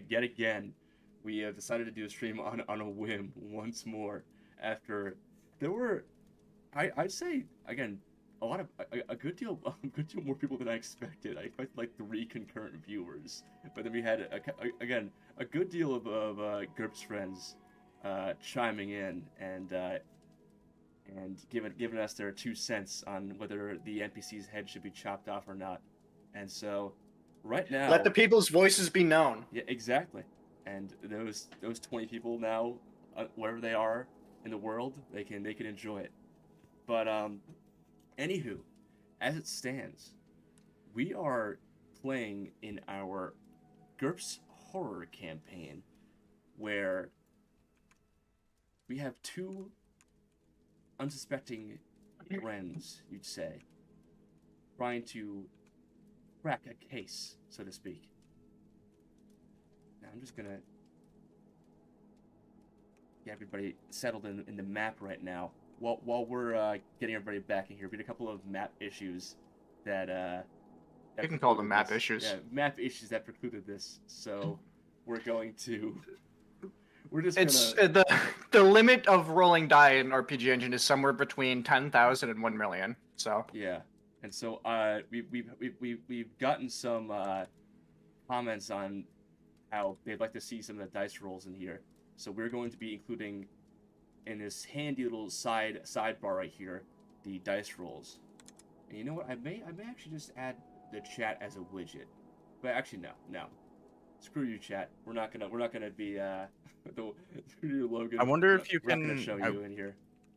yet again, we have decided to do a stream on a whim once more after there were, I'd say again, a lot of a good deal a good deal more people than I expected. I expected like 3 concurrent viewers, but then we had again a good deal of GURPS friends chiming in and giving us their 2 cents on whether the NPC's head should be chopped off or not. And so, right now, let the people's voices be known. yeah, exactly. And those 20 people now, wherever they are in the world, they can enjoy it. But anywho, as it stands, we are playing in our GURPS horror campaign, where we have 2 unsuspecting friends, you'd say, trying to crack a case, so to speak. Now I'm just gonna get everybody settled in the map right now. While we're getting everybody back in here, we had a couple of map issues that You can call them map issues. Yeah, map issues that precluded this. So we're going to It's the limit of rolling die in RPG Engine is somewhere between 10,000 and 1 million. So yeah, and so we've gotten some comments on how they'd like to see some of the dice rolls in here. So we're going to be including in this handy little sidebar right here the dice rolls. And you know what? I may actually just add the chat as a widget. But actually no. Screw you, chat. We're not gonna be the Logan. I wonder if you we're can. Not gonna show you in here.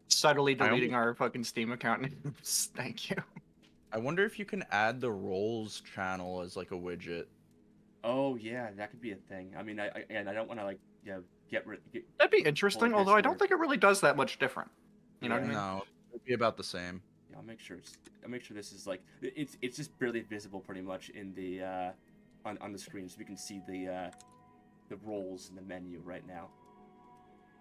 Subtly deleting our fucking Steam account names. Thank you. I wonder if you can add the rolls channel as like a widget. Oh yeah, that could be a thing. I mean, I don't want to like get That'd be interesting. Although I don't think it really does that much different. You know what I mean? No, it'd be about the same. Yeah, I'll make sure this is like it's just barely visible pretty much in the on the screen, so we can see the roles in the menu right now.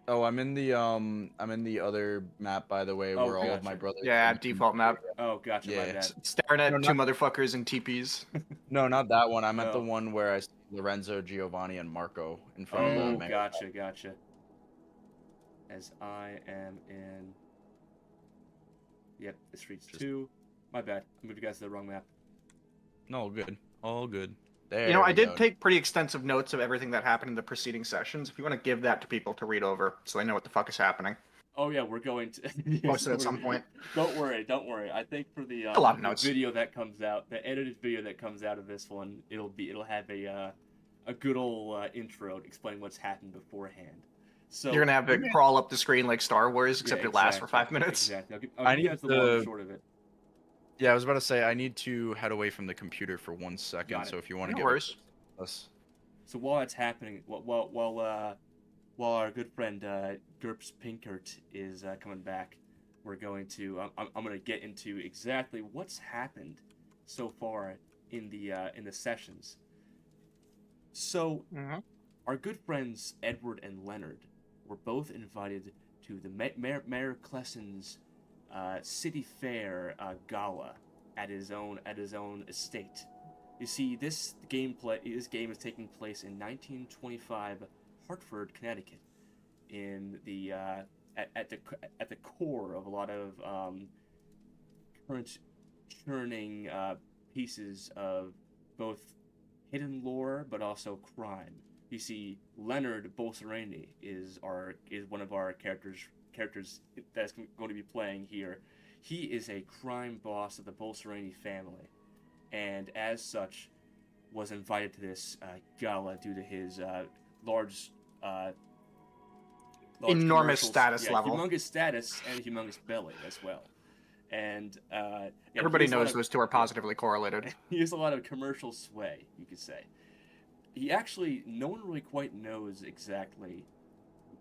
Oh, I'm in the other map, by the way, where all of my brothers. Yeah, default map. Oh, gotcha. Yeah. My bad. Staring at 2 motherfuckers in teepees. No, not that one. I meant the one where I see Lorenzo, Giovanni, and Marco in front of the. Oh, gotcha. As I am in. Yep, the streets 2. My bad. I moved you guys to the wrong map. No, good. All good. There you know, I did take pretty extensive notes of everything that happened in the preceding sessions. If you want to give that to people to read over, so they know what the fuck is happening. Oh yeah, we're going to post it at some point. Don't worry. I think for the a lot of notes. Video that comes out, the edited video that comes out of this one, it'll have a good old intro explaining what's happened beforehand. So you're gonna have to crawl up the screen like Star Wars, except it lasts for 5 minutes. Exactly. I need the long short of it. Yeah, I was about to say I need to head away from the computer for 1 second. So if you want to get us. So while that's happening, while our good friend GURPS Pinkert is coming back, we're going to I'm going to get into exactly what's happened so far in the sessions. So our good friends Edward and Leonard were both invited to the Mayor Klessen's city fair gala at his own estate. You see, this game is taking place in 1925 Hartford, Connecticut, in the at the core of a lot of current churning pieces of both hidden lore but also crime. You see, Leonard Bolserini is one of our characters that's going to be playing here. He is a crime boss of the Bolserini family, and as such, was invited to this gala due to his large enormous status level, humongous status, and humongous belly as well. And everybody knows those two are positively correlated. He has a lot of commercial sway, you could say. No one really quite knows exactly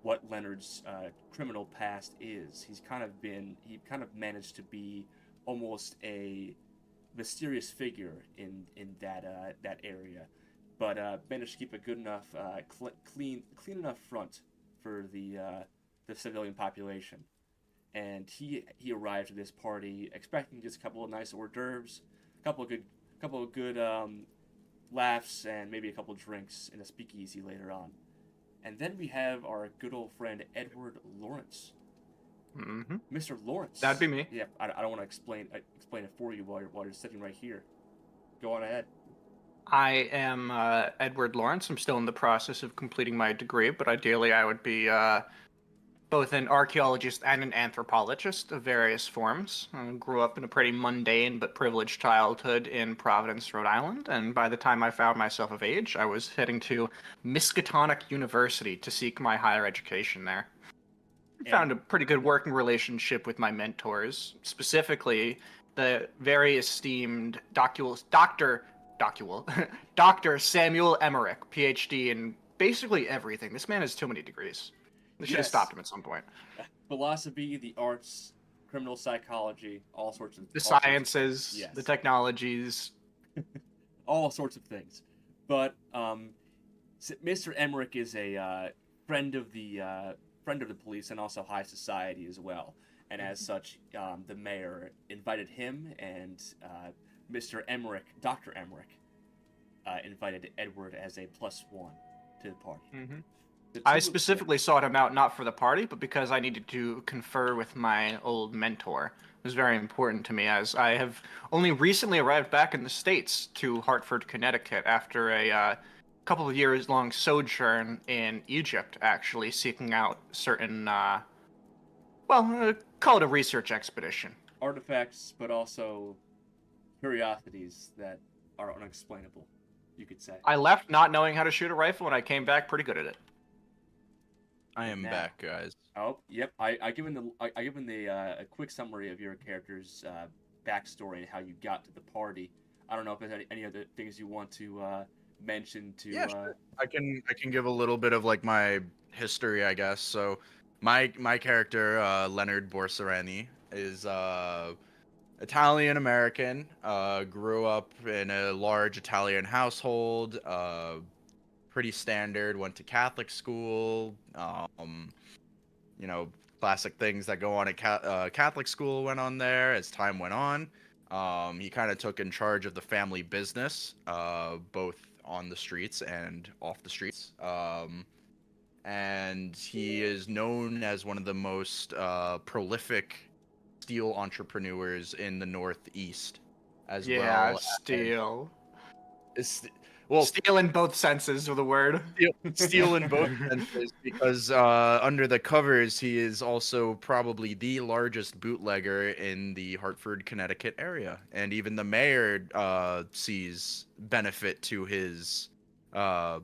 what Leonard's criminal past is. He kind of managed to be almost a mysterious figure in that area, but managed to keep a good enough, clean enough front for the civilian population. And he arrived at this party expecting just a couple of nice hors d'oeuvres, a couple of good laughs and maybe a couple drinks in a speakeasy later on. And then we have our good old friend Edward Lawrence. Mm-hmm. Mr. Lawrence. That'd be me. Yeah, I don't want to explain it for you while you're sitting right here. Go on ahead. I am Edward Lawrence. I'm still in the process of completing my degree, but ideally I would be both an archaeologist and an anthropologist of various forms. I grew up in a pretty mundane but privileged childhood in Providence, Rhode Island, and by the time I found myself of age, I was heading to Miskatonic University to seek my higher education there. I found a pretty good working relationship with my mentors, specifically the very esteemed Dr. Samuel Emmerich, PhD in basically everything. This man has too many degrees. They should have stopped him at some point. Philosophy, the arts, criminal psychology, all sorts of... The sciences, yes. The technologies. All sorts of things. But Mr. Emmerich is a friend of the police and also high society as well. And as such, the mayor invited him and Mr. Emmerich, Dr. Emmerich, invited Edward as a +1 to the party. Mm-hmm. I specifically sought him out not for the party, but because I needed to confer with my old mentor. It was very important to me, as I have only recently arrived back in the States to Hartford, Connecticut, after a couple of years-long sojourn in Egypt, actually, seeking out certain, call it a research expedition. Artifacts, but also curiosities that are unexplainable, you could say. I left not knowing how to shoot a rifle, and I came back pretty good at it. I am back, guys. Oh, yep. I given a quick summary of your character's backstory and how you got to the party. I don't know if there's any other things you want to mention to. Yeah, sure. I can give a little bit of like my history, I guess. So, my character Leonard Borsarani is Italian American. Grew up in a large Italian household. Pretty standard. Went to Catholic school. You know, classic things that go on at Catholic school went on there as time went on. He kind of took in charge of the family business, both on the streets and off the streets. And he is known as one of the most prolific steel entrepreneurs in the Northeast, as well. Yeah, steel. Well, steel in both senses of the word. Steel in both senses, because under the covers, he is also probably the largest bootlegger in the Hartford, Connecticut area. And even the mayor sees benefit to his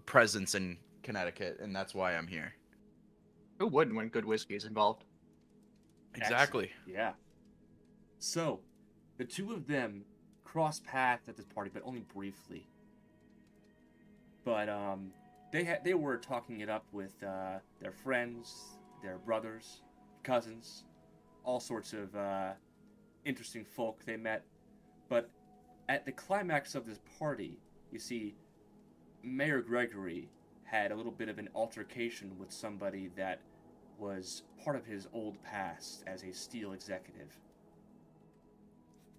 presence in Connecticut, and that's why I'm here. Who wouldn't when good whiskey is involved? Exactly. Excellent. Yeah. So, the two of them cross paths at this party, but only briefly. But they were talking it up with their friends, their brothers, cousins, all sorts of interesting folk they met. But at the climax of this party, you see, Mayor Gregory had a little bit of an altercation with somebody that was part of his old past as a steel executive.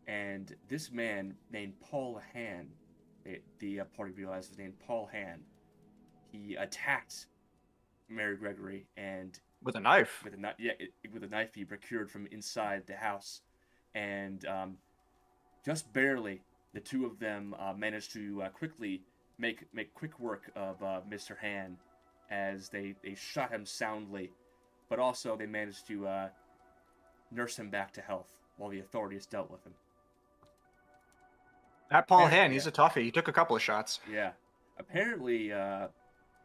And this man named Paul Han, the party realized was named Paul Han. He attacked Mary Gregory and with a knife. With a knife he procured from inside the house, and just barely the two of them managed to quickly make quick work of Mr. Han, as they shot him soundly, but also they managed to nurse him back to health while the authorities dealt with him. That Paul Han, he's a toughie. He took a couple of shots. Yeah. Apparently, Han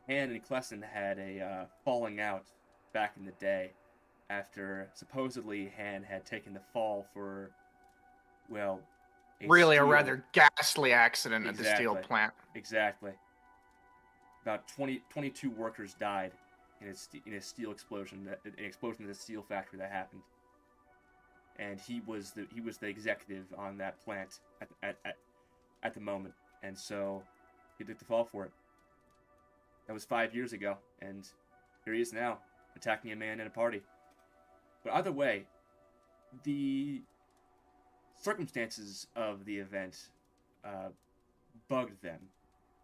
and Klesson had a falling out back in the day after supposedly Han had taken the fall for, well... a rather ghastly accident at the steel plant. Exactly. About 22 workers died in a steel explosion, an explosion at the steel factory that happened. And he was the executive on that plant at the moment, and so he took the fall for it. That was 5 years ago, and here he is now, attacking a man at a party. But either way, the circumstances of the event bugged them,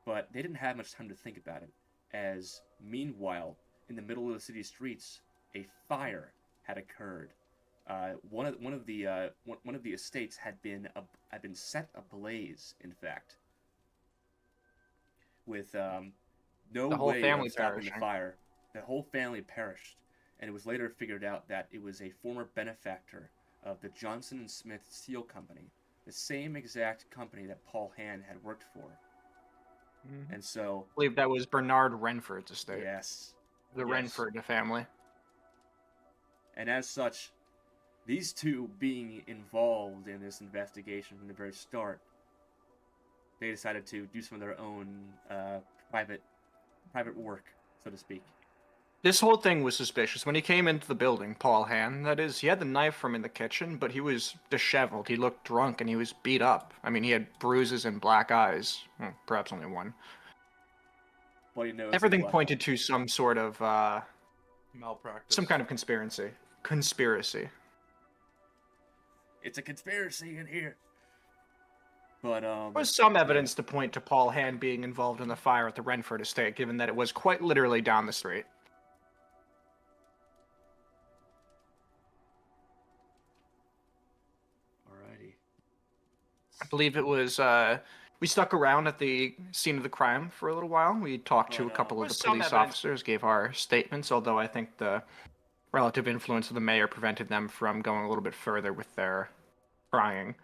But they didn't have much time to think about it, as meanwhile, in the middle of the city streets, a fire had occurred. One of the estates had been set ablaze. In fact, with no The whole way family of stopping the perishing. fire. The whole family perished, and it was later figured out that it was a former benefactor of the Johnson and Smith Steel Company, the same exact company that Paul Hand had worked for. Mm-hmm. And so, I believe that was Bernard Renford's estate. yes, The yes. Renford family. And as such, these two being involved in this investigation from the very start, they decided to do some of their own private work, so to speak. This whole thing was suspicious. When he came into the building, Paul Hand, that is, he had the knife from in the kitchen, but he was disheveled. He looked drunk and he was beat up. I mean, he had bruises and black eyes. Well, perhaps only one. Bloody nose. Everything pointed to some sort of Malpractice. some kind of conspiracy. It's a conspiracy in here. But There was some evidence to point to Paul Hand being involved in the fire at the Renford estate, given that it was quite literally down the street. Alrighty. I believe it was, we stuck around at the scene of the crime for a little while. We talked to a couple of the police officers, gave our statements, although I think the relative influence of the mayor prevented them from going a little bit further with their prying.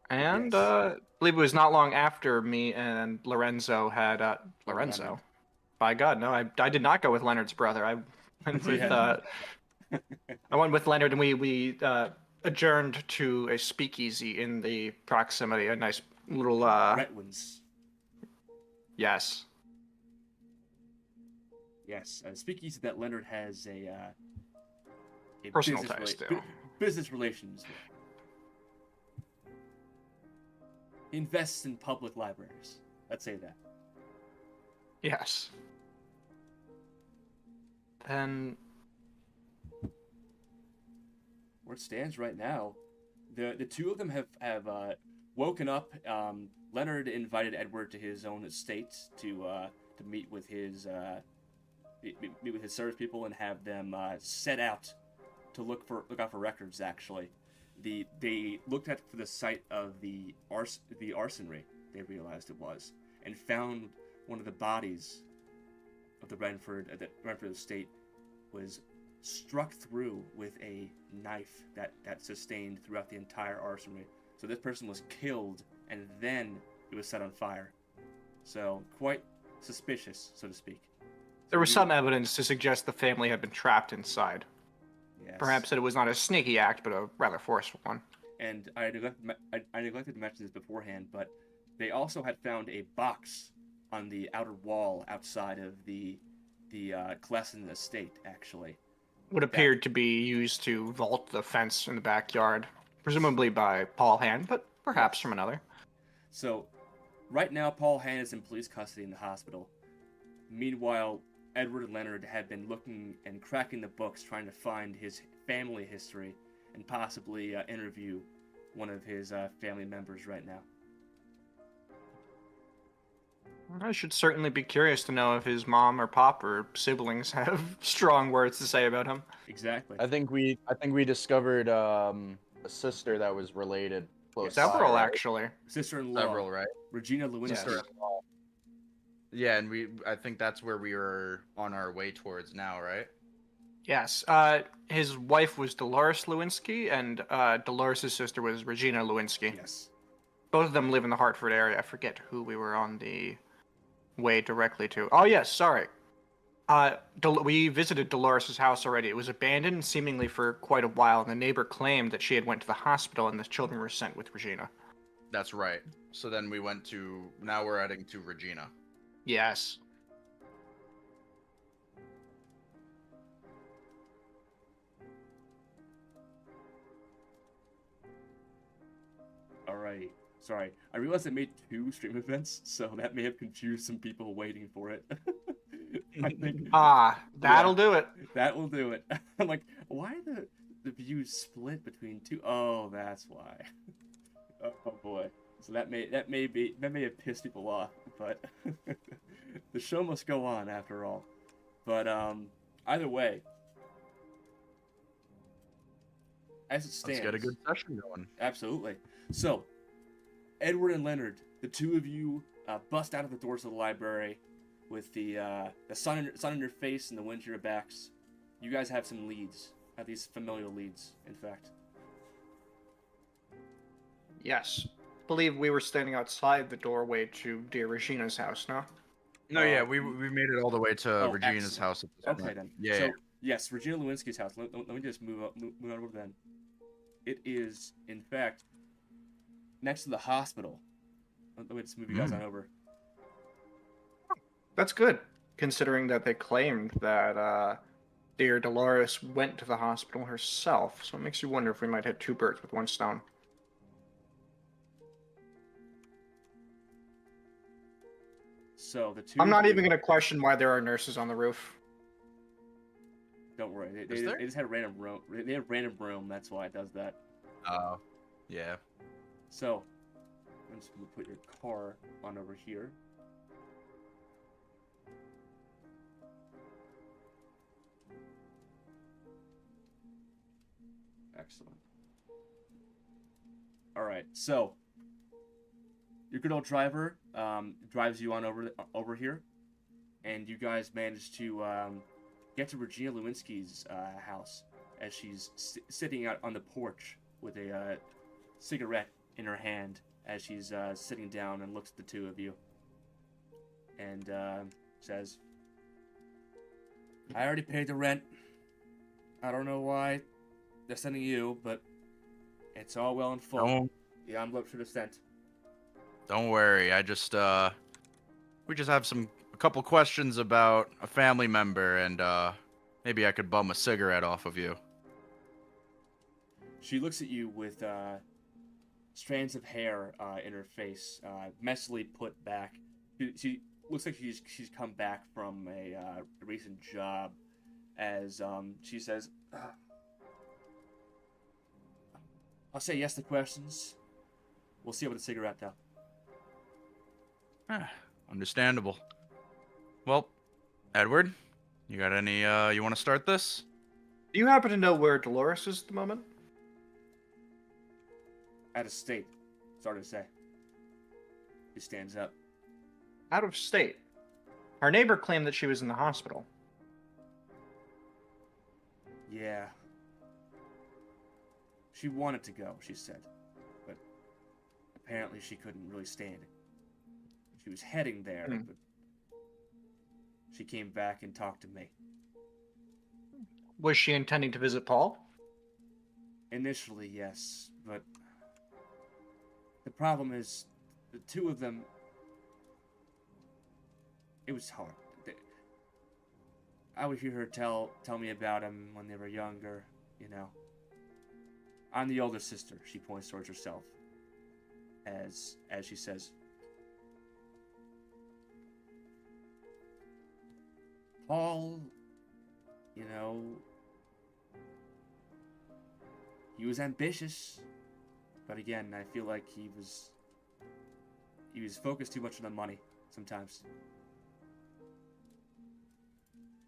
And Yes. I believe it was not long after me and Lorenzo had Lorenzo. Leonard. By God, no, I did not go with Leonard's brother. I went with I went with Leonard, and we adjourned to a speakeasy in the proximity. A nice little Retwins. Yes. Yes, speakeasy that Leonard has a Personal business ties to. business relations with. He invests in public libraries. Let's say that. Yes. Then Where it stands right now, the two of them have woken up. Leonard invited Edward to his own estate to meet with his service people and have them set out to look out for records. Actually, they looked at for the site of the arsonry. They realized it was, and found one of the bodies of the Renford estate was struck through with a knife that sustained throughout the entire arsonry. So this person was killed, and then it was set on fire. So quite suspicious, so to speak. there was some evidence to suggest the family had been trapped inside. Yes. Perhaps that it was not a sneaky act, but a rather forceful one. And I neglected to mention this beforehand, but they also had found a box on the outer wall outside of the Klesson estate, actually. What appeared to be used to vault the fence in the backyard, presumably by Paul Hand, but perhaps from another. So, right now, Paul Hand is in police custody in the hospital. Meanwhile, Edward and Leonard have been looking and cracking the books, trying to find his family history and possibly interview one of his family members right now. I should certainly be curious to know if his mom or pop or siblings have strong words to say about him. Exactly. I think we discovered a sister that was related close. Several, by, right? actually. Sister-in-law. Several, right? Regina Lewinsky. Yes. Yeah, and I think that's where we were on our way towards now, right? Yes. His wife was Dolores Lewinsky, and Dolores' sister was Regina Lewinsky. Yes. Both of them live in the Hartford area. I forget who we were on the way directly to. Oh, yes, sorry. We visited Dolores' house already. It was abandoned seemingly for quite a while, and the neighbor claimed that she had went to the hospital and the children were sent with Regina. That's right. So then we went to, now we're heading to Regina. Yes. Alrighty. Sorry. I realized I made 2 stream events, so that may have confused some people waiting for it. I think. That'll do it. That will do it. I'm like, why are the views split between 2? Oh, that's why. Oh boy. So that may have pissed people off, but the show must go on after all. But either way, as it stands, Let's get a good session going. absolutely. So, Edward and Leonard, the two of you bust out of the doors of the library with the sun in your face and the wind to your backs. You guys have some leads, at least familial leads, in fact. Yes. Believe we were standing outside the doorway to dear Regina's house, no? No, yeah, we made it all the way to Oh, Regina's excellent. house at this Okay point. then. Yeah. So yes, Regina Lewinsky's house. Let me just move on over then. It is, in fact, next to the hospital. Let me just move you guys on over. That's good, considering that they claimed that dear Dolores went to the hospital herself, so it makes you wonder if we might hit two birds with one stone. So the two. I'm not even going to question why there are nurses on the roof. Don't worry. They just had a random room. They have random room. That's why it does that. Oh, yeah. So, I'm just gonna put your car on over here. Excellent. All right. So, your good old driver drives you on over here, and you guys manage to get to Regina Lewinsky's house as she's sitting out on the porch with a cigarette in her hand as she's sitting down and looks at the two of you and says, I already paid the rent. I don't know why they're sending you, but it's all well and full. The envelope should have sent. Don't worry. I just we just have a couple questions about a family member, and maybe I could bum a cigarette off of you. She looks at you with strands of hair in her face, messily put back. She looks like she's come back from a recent job, as she says, I'll say yes to questions. We'll see about the cigarette, though. Understandable. Well, Edward, you got any, you want to start this? Do you happen to know where Dolores is at the moment? Out of state. It's hard to say. He stands up. Out of state. Our neighbor claimed that she was in the hospital. Yeah. She wanted to go, she said. But apparently she couldn't really stand it. She was heading there, but she came back and talked to me. Was she intending to visit Paul? Initially, yes, but the problem is the two of them. It was hard. I would hear her tell me about him when they were younger, you know. I'm the older sister, she points towards herself. As she says, Paul, you know, he was ambitious, but again, I feel like he was focused too much on the money sometimes.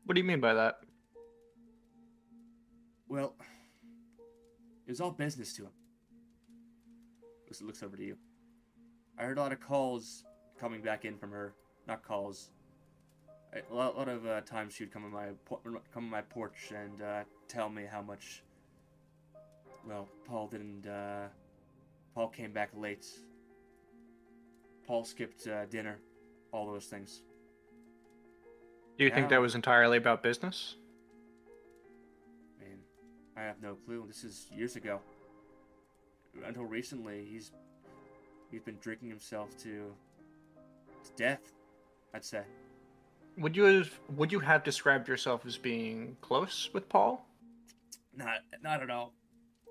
What do you mean by that? Well, it was all business to him. Looks over to you. I heard a lot of calls coming back in from her. Not calls. A lot of times she would come on my porch and tell me how much. Well, Paul didn't. Paul came back late. Paul skipped dinner. All those things. Do you think that was entirely about business? I mean, I have no clue. This is years ago. Until recently, he's been drinking himself to death, I'd say. Would you have described yourself as being close with Paul? Not at all.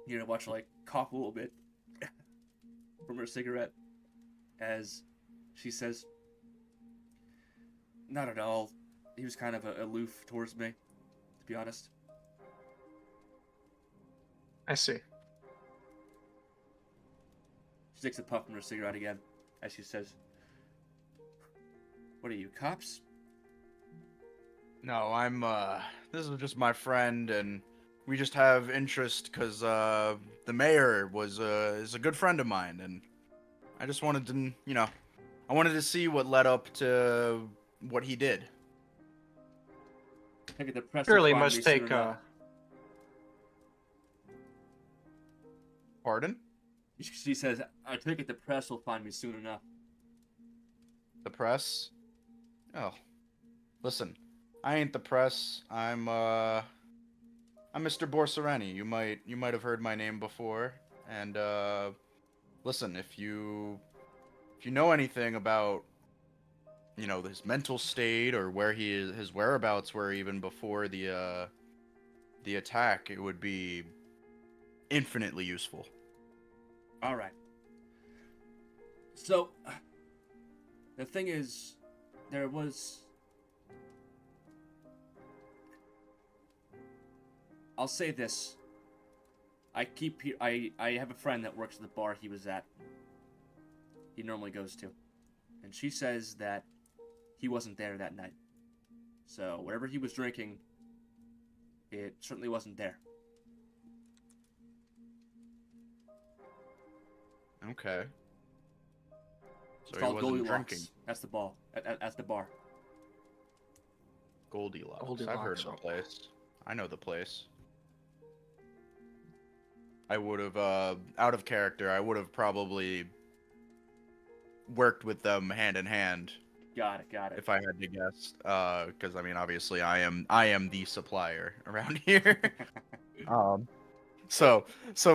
You know, watch her, like, cough a little bit from her cigarette as she says, not at all. He was kind of aloof towards me, to be honest. I see. She takes a puff from her cigarette again, as she says, "What are you, cops?" No, I'm, this is just my friend, and we just have interest because, the mayor is a good friend of mine, and I just wanted to, I wanted to see what led up to what he did. I get the press will Surely find me must soon take enough. Pardon? She says, "I take it the press will find me soon enough." The press? Oh, listen, I ain't the press. I'm Mr. Borsarani. You might have heard my name before. And listen, if you know anything about, his mental state or where he is, his whereabouts were even before the attack, it would be infinitely useful. All right. So, the thing is, there was... I'll say this. I have a friend that works at the bar he was at. He normally goes to. And she says that he wasn't there that night. So, whatever he was drinking, it certainly wasn't there. Okay. It's So he called wasn't Goldilocks. drinking. That's the ball. That's the bar. Goldilocks. I've Goldilocks, heard of the okay. place. I know the place. I would have, out of character, I would have probably worked with them hand in hand Got it. if I had to guess. Because I mean, obviously, I am the supplier around here. So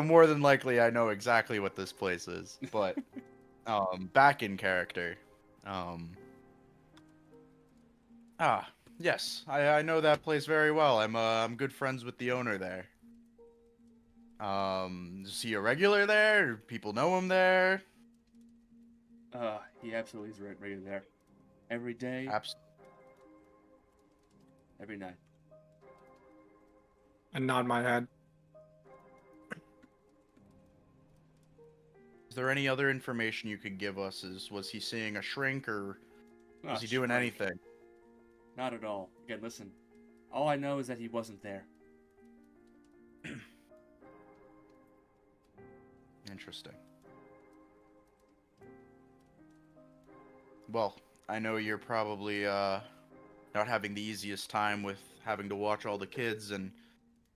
more than likely, I know exactly what this place is. But, back in character, yes, I know that place very well. I'm good friends with the owner there. Is he a regular there? Do people know him there? He absolutely is right there. Every day, every night. And nod my head. Is there any other information you could give us? Was he seeing a shrink, or was he doing Shrink. anything? Not at all. Again, listen. All I know is that he wasn't there. Interesting. Well, I know you're probably not having the easiest time with having to watch all the kids and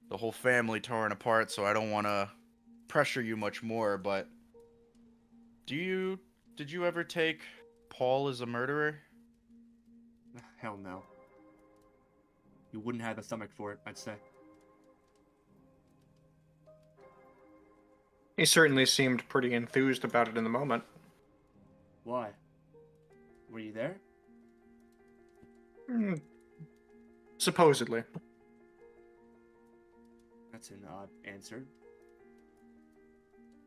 the whole family torn apart, so I don't want to pressure you much more, but did you ever take Paul as a murderer? Hell no. You wouldn't have the stomach for it, I'd say. He certainly seemed pretty enthused about it in the moment. Why? Were you there? Supposedly. That's an odd answer.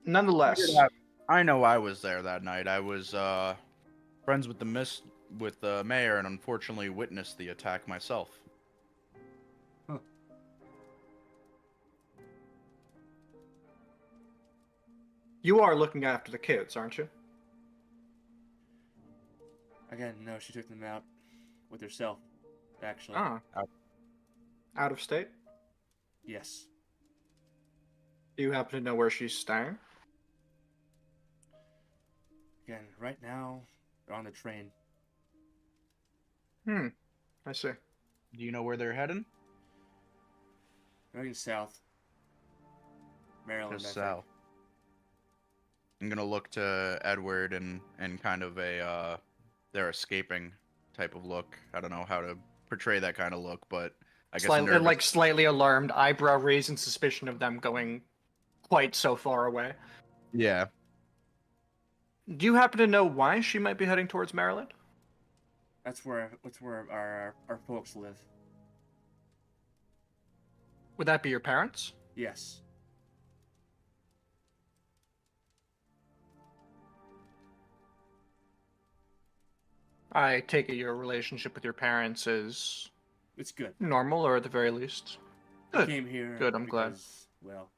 Nonetheless, I know I was there that night. I was friends with the mayor, and unfortunately witnessed the attack myself. Huh. you are looking after the kids, aren't you? Again, no, she took them out with herself, actually. Ah. Out of state? Yes. Do you happen to know where she's staying? Again, right now, they're on the train. I see. Do you know where they're heading? They're going south. Maryland, I Just think. south. I'm gonna look to Edward and kind of a they're escaping type of look. I don't know how to portray that kind of look, but I guess Slightly alarmed, eyebrow raised in suspicion of them going quite so far away. Yeah. Do you happen to know why she might be heading towards Maryland? That's where our folks live. Would that be your parents? Yes. I take it your relationship with your parents is It's good. normal, or at the very least. I Good. came here Good, I'm glad. because, well,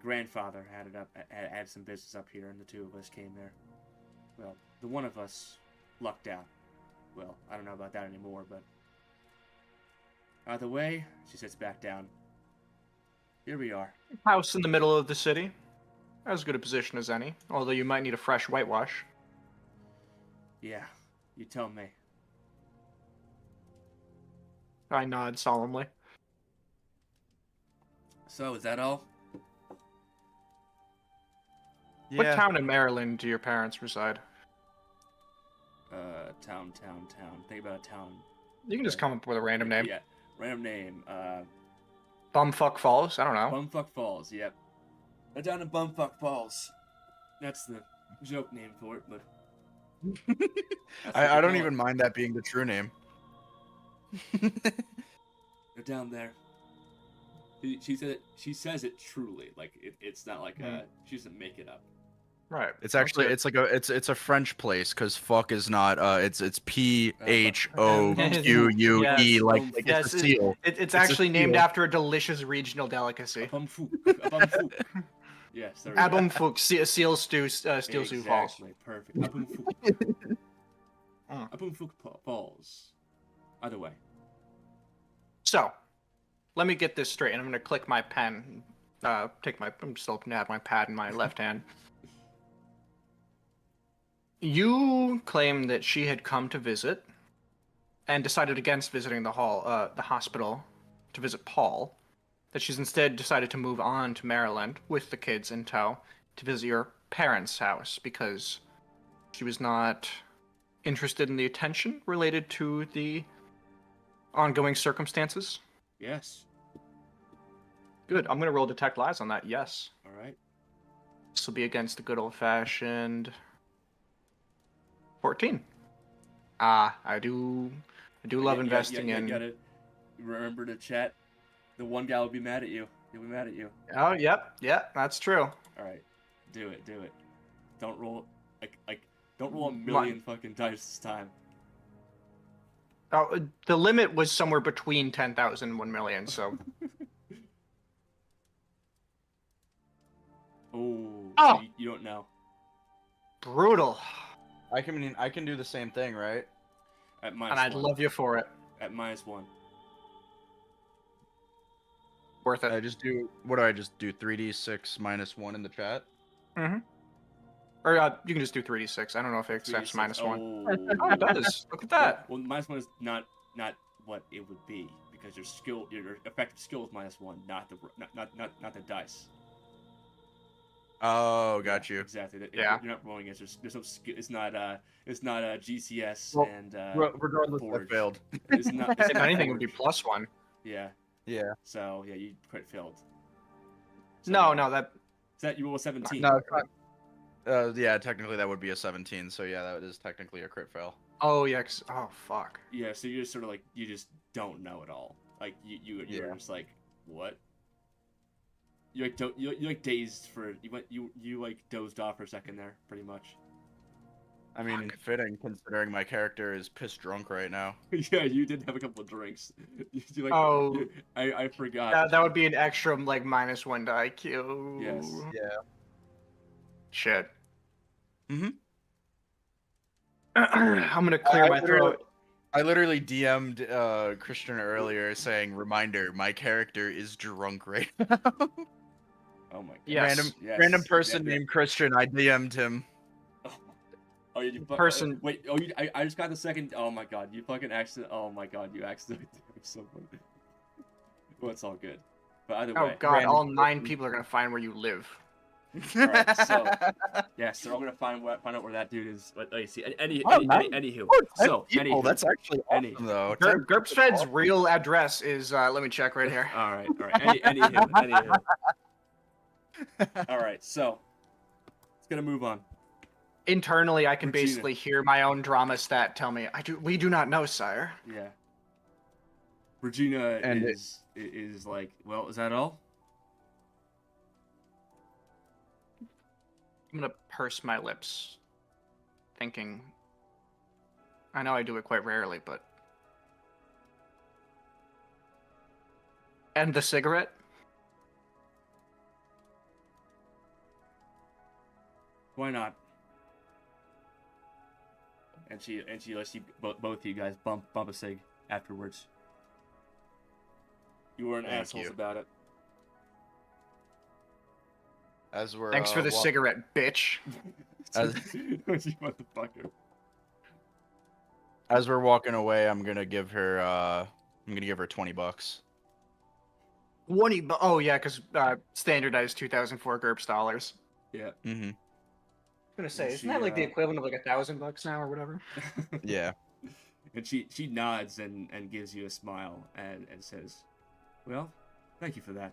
grandfather had some business up here, and the two of us came there. Well, the one of us lucked out. Well, I don't know about that anymore, but either way, she sits back down. Here we are. House in the middle of the city. As good a position as any, although you might need a fresh whitewash. Yeah, you tell me. I nod solemnly. So, is that all? What Yeah. town in Maryland do your parents reside? Town. Think about a town. You can just come up with a random name. Yeah, random name. Bumfuck Falls? I don't know. Bumfuck Falls, yep. They're down in Bumfuck Falls. That's the joke name for it, but... I don't even mind that being the true name. They're down there. She says it truly. Like, it's not like, she doesn't make it up. Right. It's actually it's a French place because fuck is not it's PHOQUE Yes. like Yes, it's a seal. It's actually named seal. after a delicious regional delicacy. Bumfuck. Bumfuck. Yes, there we go. Abumfuk, seal stew, steel stew falls. Exactly, perfect. Abumfuck. Mm. Abumfuck Falls. Either way. So, let me get this straight, and I'm gonna click my pen. I'm still gonna have my pad in my left hand. You claim that she had come to visit, and decided against visiting the hospital, to visit Paul. That she's instead decided to move on to Maryland with the kids in tow to visit your parents' house because she was not interested in the attention related to the ongoing circumstances. Yes. Good. I'm gonna roll detect lies on that. Yes. All right. This will be against the good old-fashioned 14. I do love investing in. You gotta remember to chat. The one guy will be mad at you. He'll be mad at you. Oh, yep, that's true. All right, do it. Don't roll don't roll a million fucking dice this time. Oh, the limit was somewhere between 10,000 and 1 million. So. Oh. Oh! So you don't know. Brutal. I can do the same thing, right? At minus And I'd one. love you for it. At -1. Worth it. I just do what do I just do? 3d6 -1 in the chat. Mm-hmm. Or you can just do 3d6. I don't know if it accepts -1. Oh, Oh, it does. Look at that. Well, -1 is not what it would be because your effective skill is -1, not the dice. Oh, got you. Exactly. Yeah. You're not rolling against. There's no skill. It's not GCS Well, and Regardless, Forge. I failed. It's not. If anything, it would be +1. Yeah. Yeah. So yeah, you crit failed. So, No, that. Is that you roll a 17? No, it's not. Yeah, technically that would be a 17. So yeah, that is technically a crit fail. Oh yeah. Oh fuck. Yeah. So you're just sort of like you just don't know at all. Like you're just like what? You're like dazed for you like dozed off for a second there, pretty much. I mean, fitting considering my character is pissed drunk right now. Yeah, you did have a couple of drinks. I forgot. That would be an extra like -1 to IQ. Yes. Yeah. Shit. Mhm. I'm gonna clear my throat. I literally DM'd Christian earlier saying, "Reminder: my character is drunk right now." Oh my god. Yes. Random person named Christian. I DM'd him. Oh, you Person. Wait. Oh, I just got the second. Oh my god. You fucking accident. Oh my god. You accidentally. I'm so funny. Well, it's all good. But either way. Oh god, all 9 people are gonna find where you live. Alright, so yes, they're all gonna find out where that dude is. But you see, anywho. So, anywho. That's actually awesome, though. GURPS real address is. Let me check right here. All right. Anywho. All right, so let's gonna move on. Internally, I can Regina. basically hear my own drama stat tell me, we do not know, sire. Yeah. Regina And is like, well, is that all? I'm gonna purse my lips, thinking. I know I do it quite rarely, but. And the cigarette? Why not? And she lets you both of you guys bump a cig afterwards. You weren't Thank assholes you. about it. As we're Thanks for the cigarette, bitch. As- You motherfucker. As we're walking away, I'm gonna give her 20 bucks. 20. Oh yeah, because standardized 2004 GURPS dollars. Yeah. Mm-hmm. I'm gonna say, And isn't that like the she, equivalent of like $1,000 now or whatever? Yeah. And she nods and gives you a smile and says, "Well, thank you for that."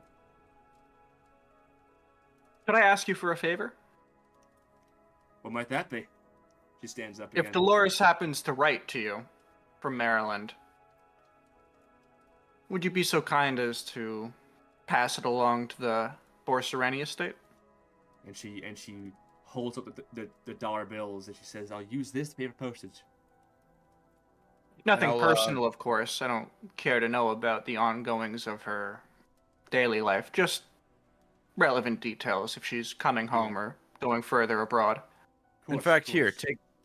Could I ask you for a favor? What might that be? She stands up again. If Dolores happens to write to you from Maryland, would you be so kind as to pass it along to the Borserani estate? And she holds up the dollar bills and she says, "I'll use this to pay for postage." Nothing I'll, personal, of course. I don't care to know about the ongoings of her daily life. Just relevant details if she's coming home or going further abroad. In fact, here,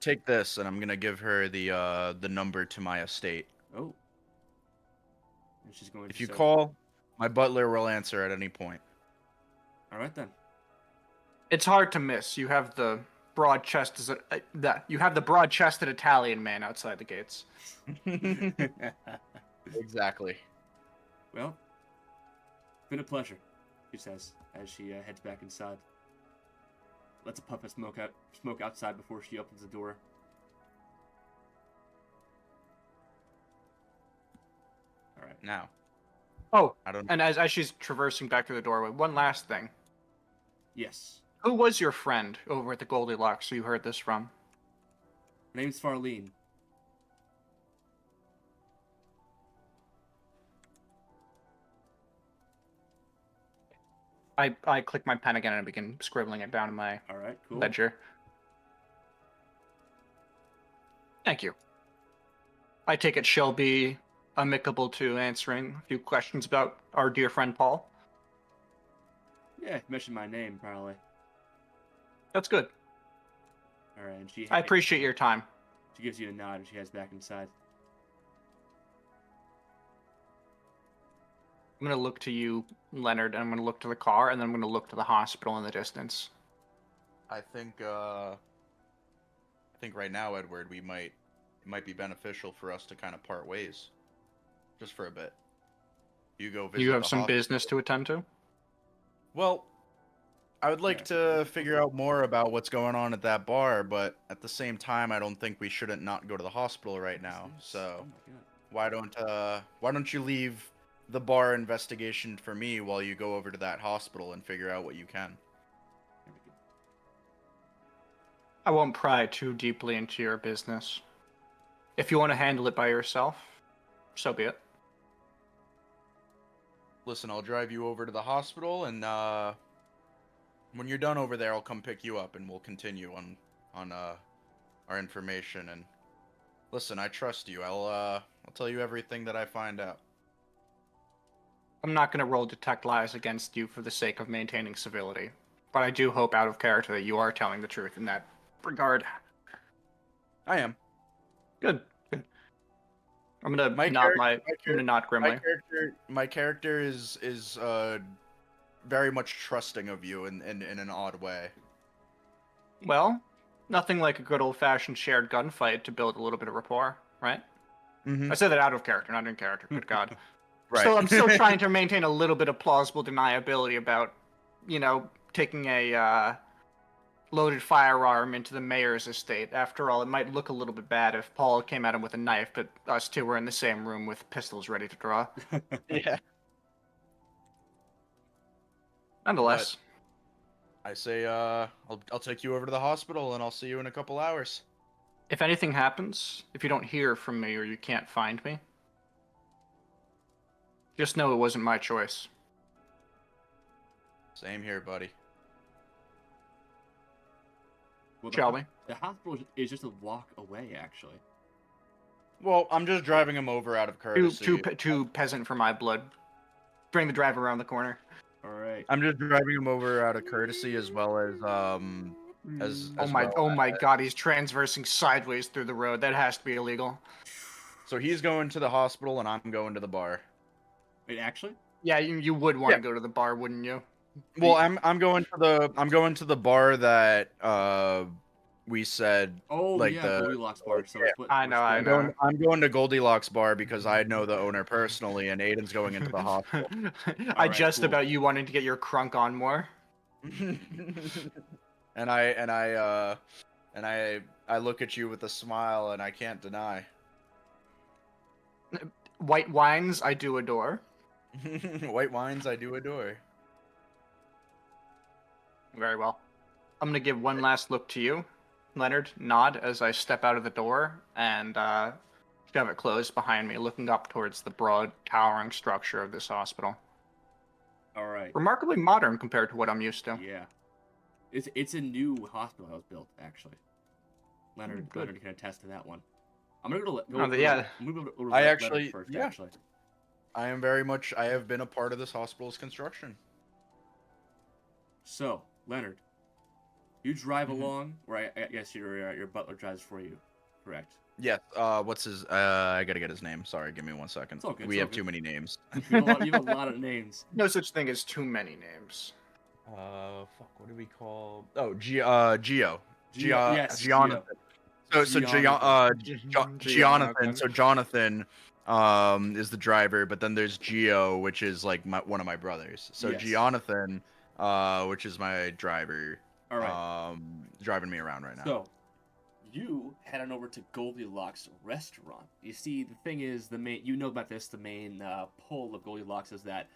take this, and I'm gonna give her the number to my estate. Oh. And she's going. If to you say, call, my butler will answer at any point. All right then. It's hard to miss. You have the broad-chested broad-chested Italian man outside the gates. Exactly. Well, been a pleasure, she says as she heads back inside. Lets a puff of smoke outside before she opens the door. All right. Now. Oh, I don't. and as she's traversing back through the doorway, one last thing. Yes. Who was your friend over at the Goldilocks you heard this from? Her name's Farlene. I click my pen again and begin scribbling it down in my All right, cool. ledger. Thank you. I take it she'll be amicable to answering a few questions about our dear friend Paul. Yeah, you mentioned my name, probably. That's good. All right, and I appreciate your time. She gives you a nod and she heads back inside. I'm going to look to you, Leonard, and I'm going to look to the car, and then I'm going to look to the hospital in the distance. I think right now, Edward, it might be beneficial for us to kind of part ways, just for a bit. You go visit. You have the some hospital. business to attend to? Well, I would like to figure out more about what's going on at that bar, but at the same time, I don't think we shouldn't not go to the hospital right now. So, why don't you leave the bar investigation for me while you go over to that hospital and figure out what you can? I won't pry too deeply into your business. If you want to handle it by yourself, so be it. Listen, I'll drive you over to the hospital, and when you're done over there, I'll come pick you up, and we'll continue on our information. And listen, I trust you. I'll tell you everything that I find out. I'm not going to roll detect lies against you for the sake of maintaining civility, but I do hope out of character that you are telling the truth in that regard. I am. Good. I'm gonna nod grimly. My character is very much trusting of you in an odd way. Well, nothing like a good old-fashioned shared gunfight to build a little bit of rapport, right? Mm-hmm. I said that out of character, not in character. Good God. Right. So I'm still trying to maintain a little bit of plausible deniability about, taking a loaded firearm into the mayor's estate. After all, it might look a little bit bad if Paul came at him with a knife, but us two were in the same room with pistols ready to draw. Yeah. Nonetheless. But I say, I'll take you over to the hospital, and I'll see you in a couple hours. If anything happens, if you don't hear from me or you can't find me, just know it wasn't my choice. Same here, buddy. Well, Shall we? The hospital is just a walk away, actually. Well, I'm just driving him over out of courtesy. Too peasant for my blood. Bring the driver around the corner. All right. I'm just driving him over out of courtesy, as well as as Oh as my, well. oh my God, he's transversing sideways through the road. That has to be illegal. So he's going to the hospital and I'm going to the bar. Wait, actually? Yeah, you would want Yeah. to go to the bar, wouldn't you? Well, I'm going to the bar that we said Oh like yeah, the Goldilocks bar. So we're yeah. split. I We're know, I splitting. know. I'm going to Goldilocks bar because I know the owner personally, and Aiden's going into the hospital. I Alright, just cool. about you wanting to get your crunk on more. and I look at you with a smile, and I can't deny. White wines, I do adore. White wines, I do adore. Very well. I'm gonna give one last look to you, Leonard. Nod as I step out of the door and shove it closed behind me, looking up towards the broad, towering structure of this hospital. Alright. Remarkably modern compared to what I'm used to. Yeah. It's a new hospital that was built, actually. Leonard Good. can attest to that one. I'm gonna go Yeah. I'm gonna go to I Leonard actually- first, yeah. actually. I have been a part of this hospital's construction. So, Leonard, you drive Mhm. along, or I guess your butler drives for you, correct? Yes. What's his? I gotta get his name. Sorry, give me 1 second. It's all good, We it's all have good. too many names. You have a lot of names. No such thing as too many names. Fuck. What do we call? Oh, Geo. Yes, Jonathan. So Jonathan. Jonathan. So Jonathan, is the driver, but then there's Geo, which is like one of my brothers. So Yes. Jonathan, which is my driver, All right. driving me around right now. So, you head on over to Goldilocks restaurant. You see, the thing is, the main pull of Goldilocks is that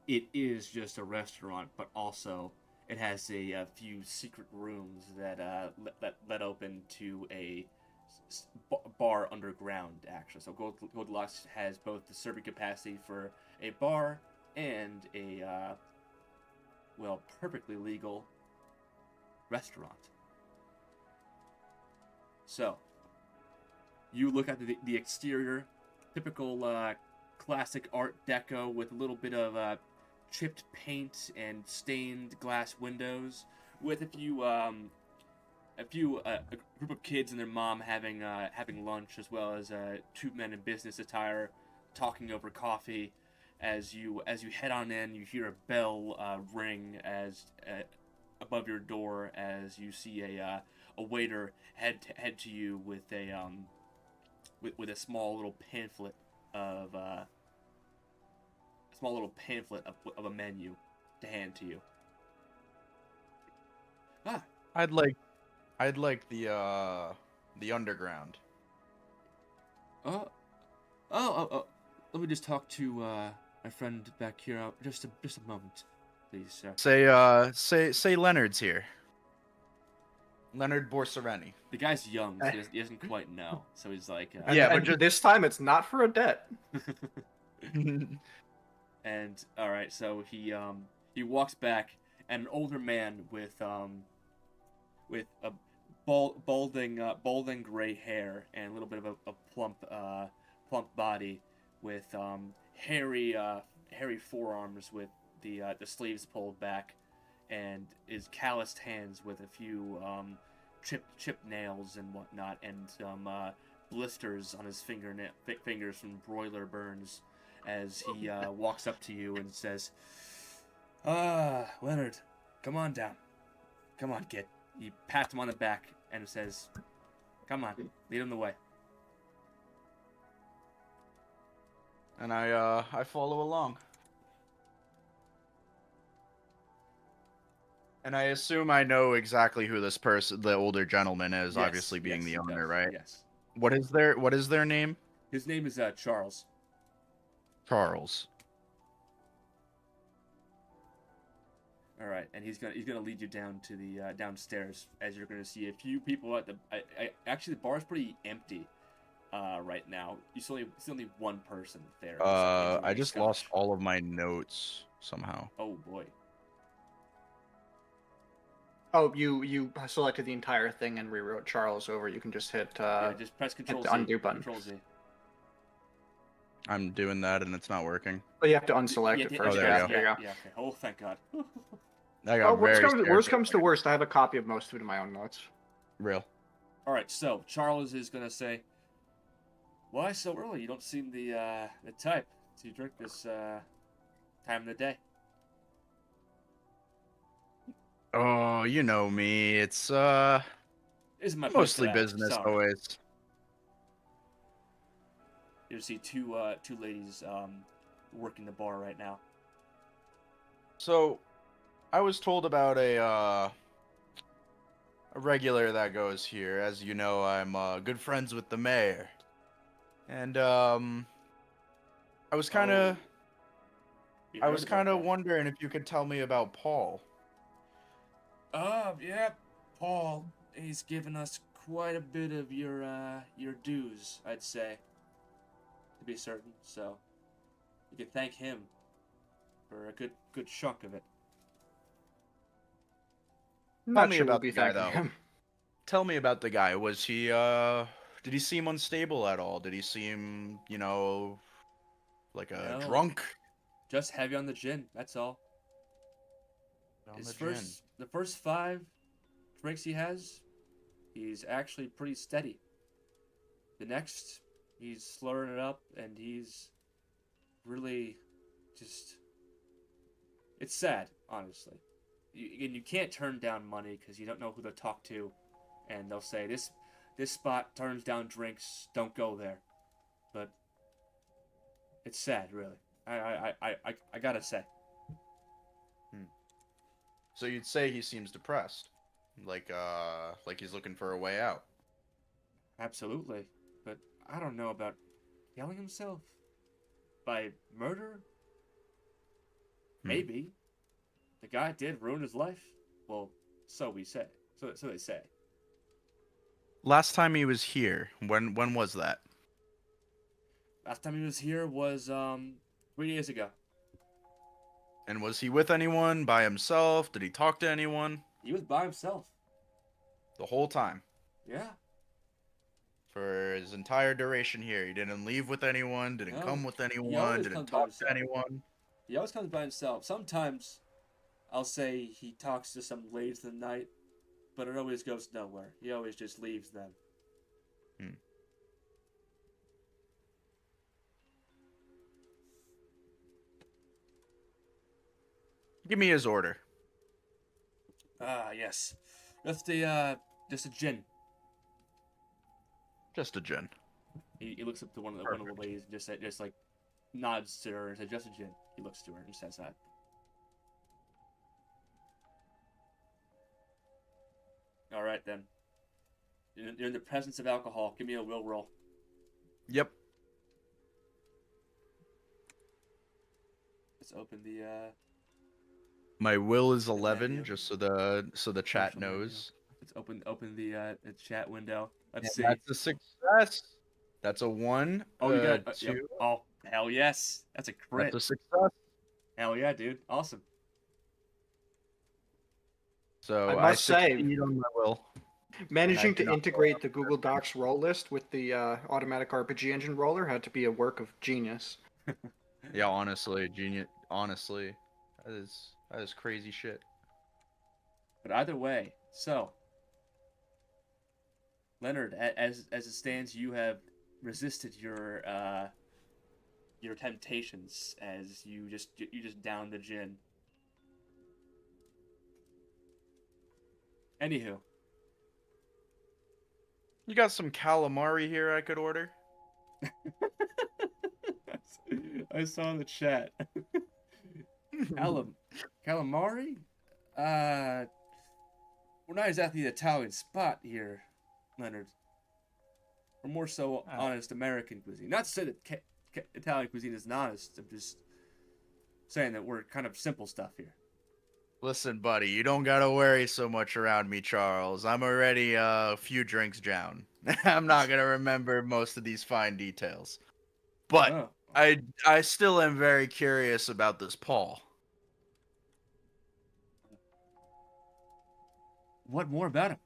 it is just a restaurant, but also it has a few secret rooms that let open to a bar underground. Actually, so Goldilocks has both the serving capacity for a bar and a perfectly legal restaurant. So, you look at the exterior, typical classic Art Deco with a little bit of chipped paint and stained glass windows, with a group of kids and their mom having lunch, as well as two men in business attire talking over coffee. As you head on in, you hear a bell ring as above your door as you see a waiter head to you with a small little pamphlet of a menu to hand to you. Ah, I'd like the underground. oh. Let me just talk to my friend back here. Just a moment, please, sir. Say Leonard's here. Leonard Borsareni. The guy's young, so he doesn't quite know. So he's like, Yeah, but and just- this time it's not for a debt. And all right, so he walks back, and an older man with a balding gray hair and a little bit of a plump body with hairy forearms with the sleeves pulled back, and his calloused hands with a few chipped nails and whatnot, and some blisters on his fingers from broiler burns, as he walks up to you and says, Leonard, come on down. Come on, kid. He pats him on the back and says, come on, lead him the way. And I follow along. And I assume I know exactly who this person, the older gentleman, is. Yes, Obviously, being yes, the he owner, does, right? Yes. What is their name? His name is Charles. Charles. All right, and he's gonna lead you down to the downstairs, as you're gonna see a few people at the. Actually, the bar's pretty empty right now. You see only one person there. I just lost all of my notes somehow. Oh boy. Oh, you selected the entire thing and rewrote Charles over. You can just hit Yeah, just press Control the Z. undo button. Control Z. I'm doing that and it's not working. Well, you have to unselect Yeah, it yeah, first. there we Yeah, go. there you go. Yeah. Okay. Oh, thank God. I Oh, got very scared. worst comes to worst, I have a copy of most of it in my own notes. Real. All right, so Charles is gonna say, "Why so early? You don't seem the type to drink this time of the day." Oh, you know me. It's This is my place to mostly ask. business Sorry. always. You see two ladies working the bar right now. So, I was told about a regular that goes here. As you know, I'm good friends with the mayor, and I was kind of We I heard was about kind of that. wondering if you could tell me about Paul. Yeah, Paul. He's given us quite a bit of your dues, I'd say, to be certain. So you can thank him for a good chunk of it. Tell Not me sure we'll about be the guy, thanking though. him. Tell me about the guy. Was he did he seem unstable at all? Did he seem, like a No, drunk? just heavy on the gin. That's all. On the gin. The first 5 drinks he has, he's actually pretty steady. The next, he's slurring it up, and he's really just. It's sad, honestly. You can't turn down money because you don't know who they'll talk to, and they'll say this spot turns down drinks. Don't go there. But it's sad, really. I gotta say. So you'd say he seems depressed, like he's looking for a way out. Absolutely. But I don't know about killing himself by murder. Maybe. The guy did ruin his life. Well, so we say. So they say. Last time he was here, when was that? Last time he was here was 3 days ago. And was he with anyone? By himself? Did he talk to anyone? He was by himself. The whole time? Yeah. For his entire duration here, he didn't leave with anyone, didn't No. come with He anyone, always didn't comes by talk to himself. anyone. He always comes by himself. Sometimes I'll say he talks to some ladies in the night, but it always goes nowhere. He always just leaves them. Give me his order. Yes. Just a gin. Just a gin. He looks up to one of the ladies and just like nods to her and says, "Just a gin." He looks to her and says that. All right then. You're in the presence of alcohol. Give me a will roll. Yep. Let's open the. My will is 11, menu. just so the chat Social menu. knows. Let's open the chat window. Let's And see. that's a success. That's a 1. Oh, you got 2. yep. Oh, hell yes. That's a crit. That's a success. Hell yeah, dude. Awesome. So I must say, succeed on my will. managing I to cannot integrate the Google Docs roll list with the automatic RPG engine roller had to be a work of genius. Yeah, honestly, genius. Honestly, that is crazy shit. But either way, so Leonard, as it stands, you have resisted your temptations as you just down the gin. Anywho, You got some calamari here I could order? I saw in the chat. Calamari? We're not exactly the Italian spot here, Leonard. We're more so honest American cuisine. Not to say that Italian cuisine isn't honest. I'm just saying that we're kind of simple stuff here. Listen, buddy, you don't gotta worry so much around me, Charles. I'm already a few drinks down. I'm not gonna remember most of these fine details. But Oh. I still am very curious about this Paul. What more about him?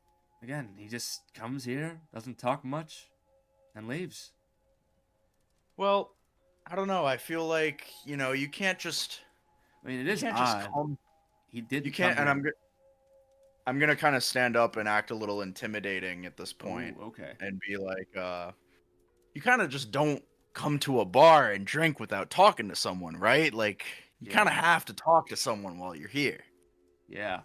Again, he just comes here, doesn't talk much, and leaves. Well, I don't know. I feel like, you can't just I mean, it you is can't odd. just come He didn't. You can't, come and here. I'm gonna kind of stand up and act a little intimidating at this point, Oh, okay. and be like, you kind of just don't come to a bar and drink without talking to someone, right? Like, you kind of Yeah. have to talk to someone while you're here. Yeah.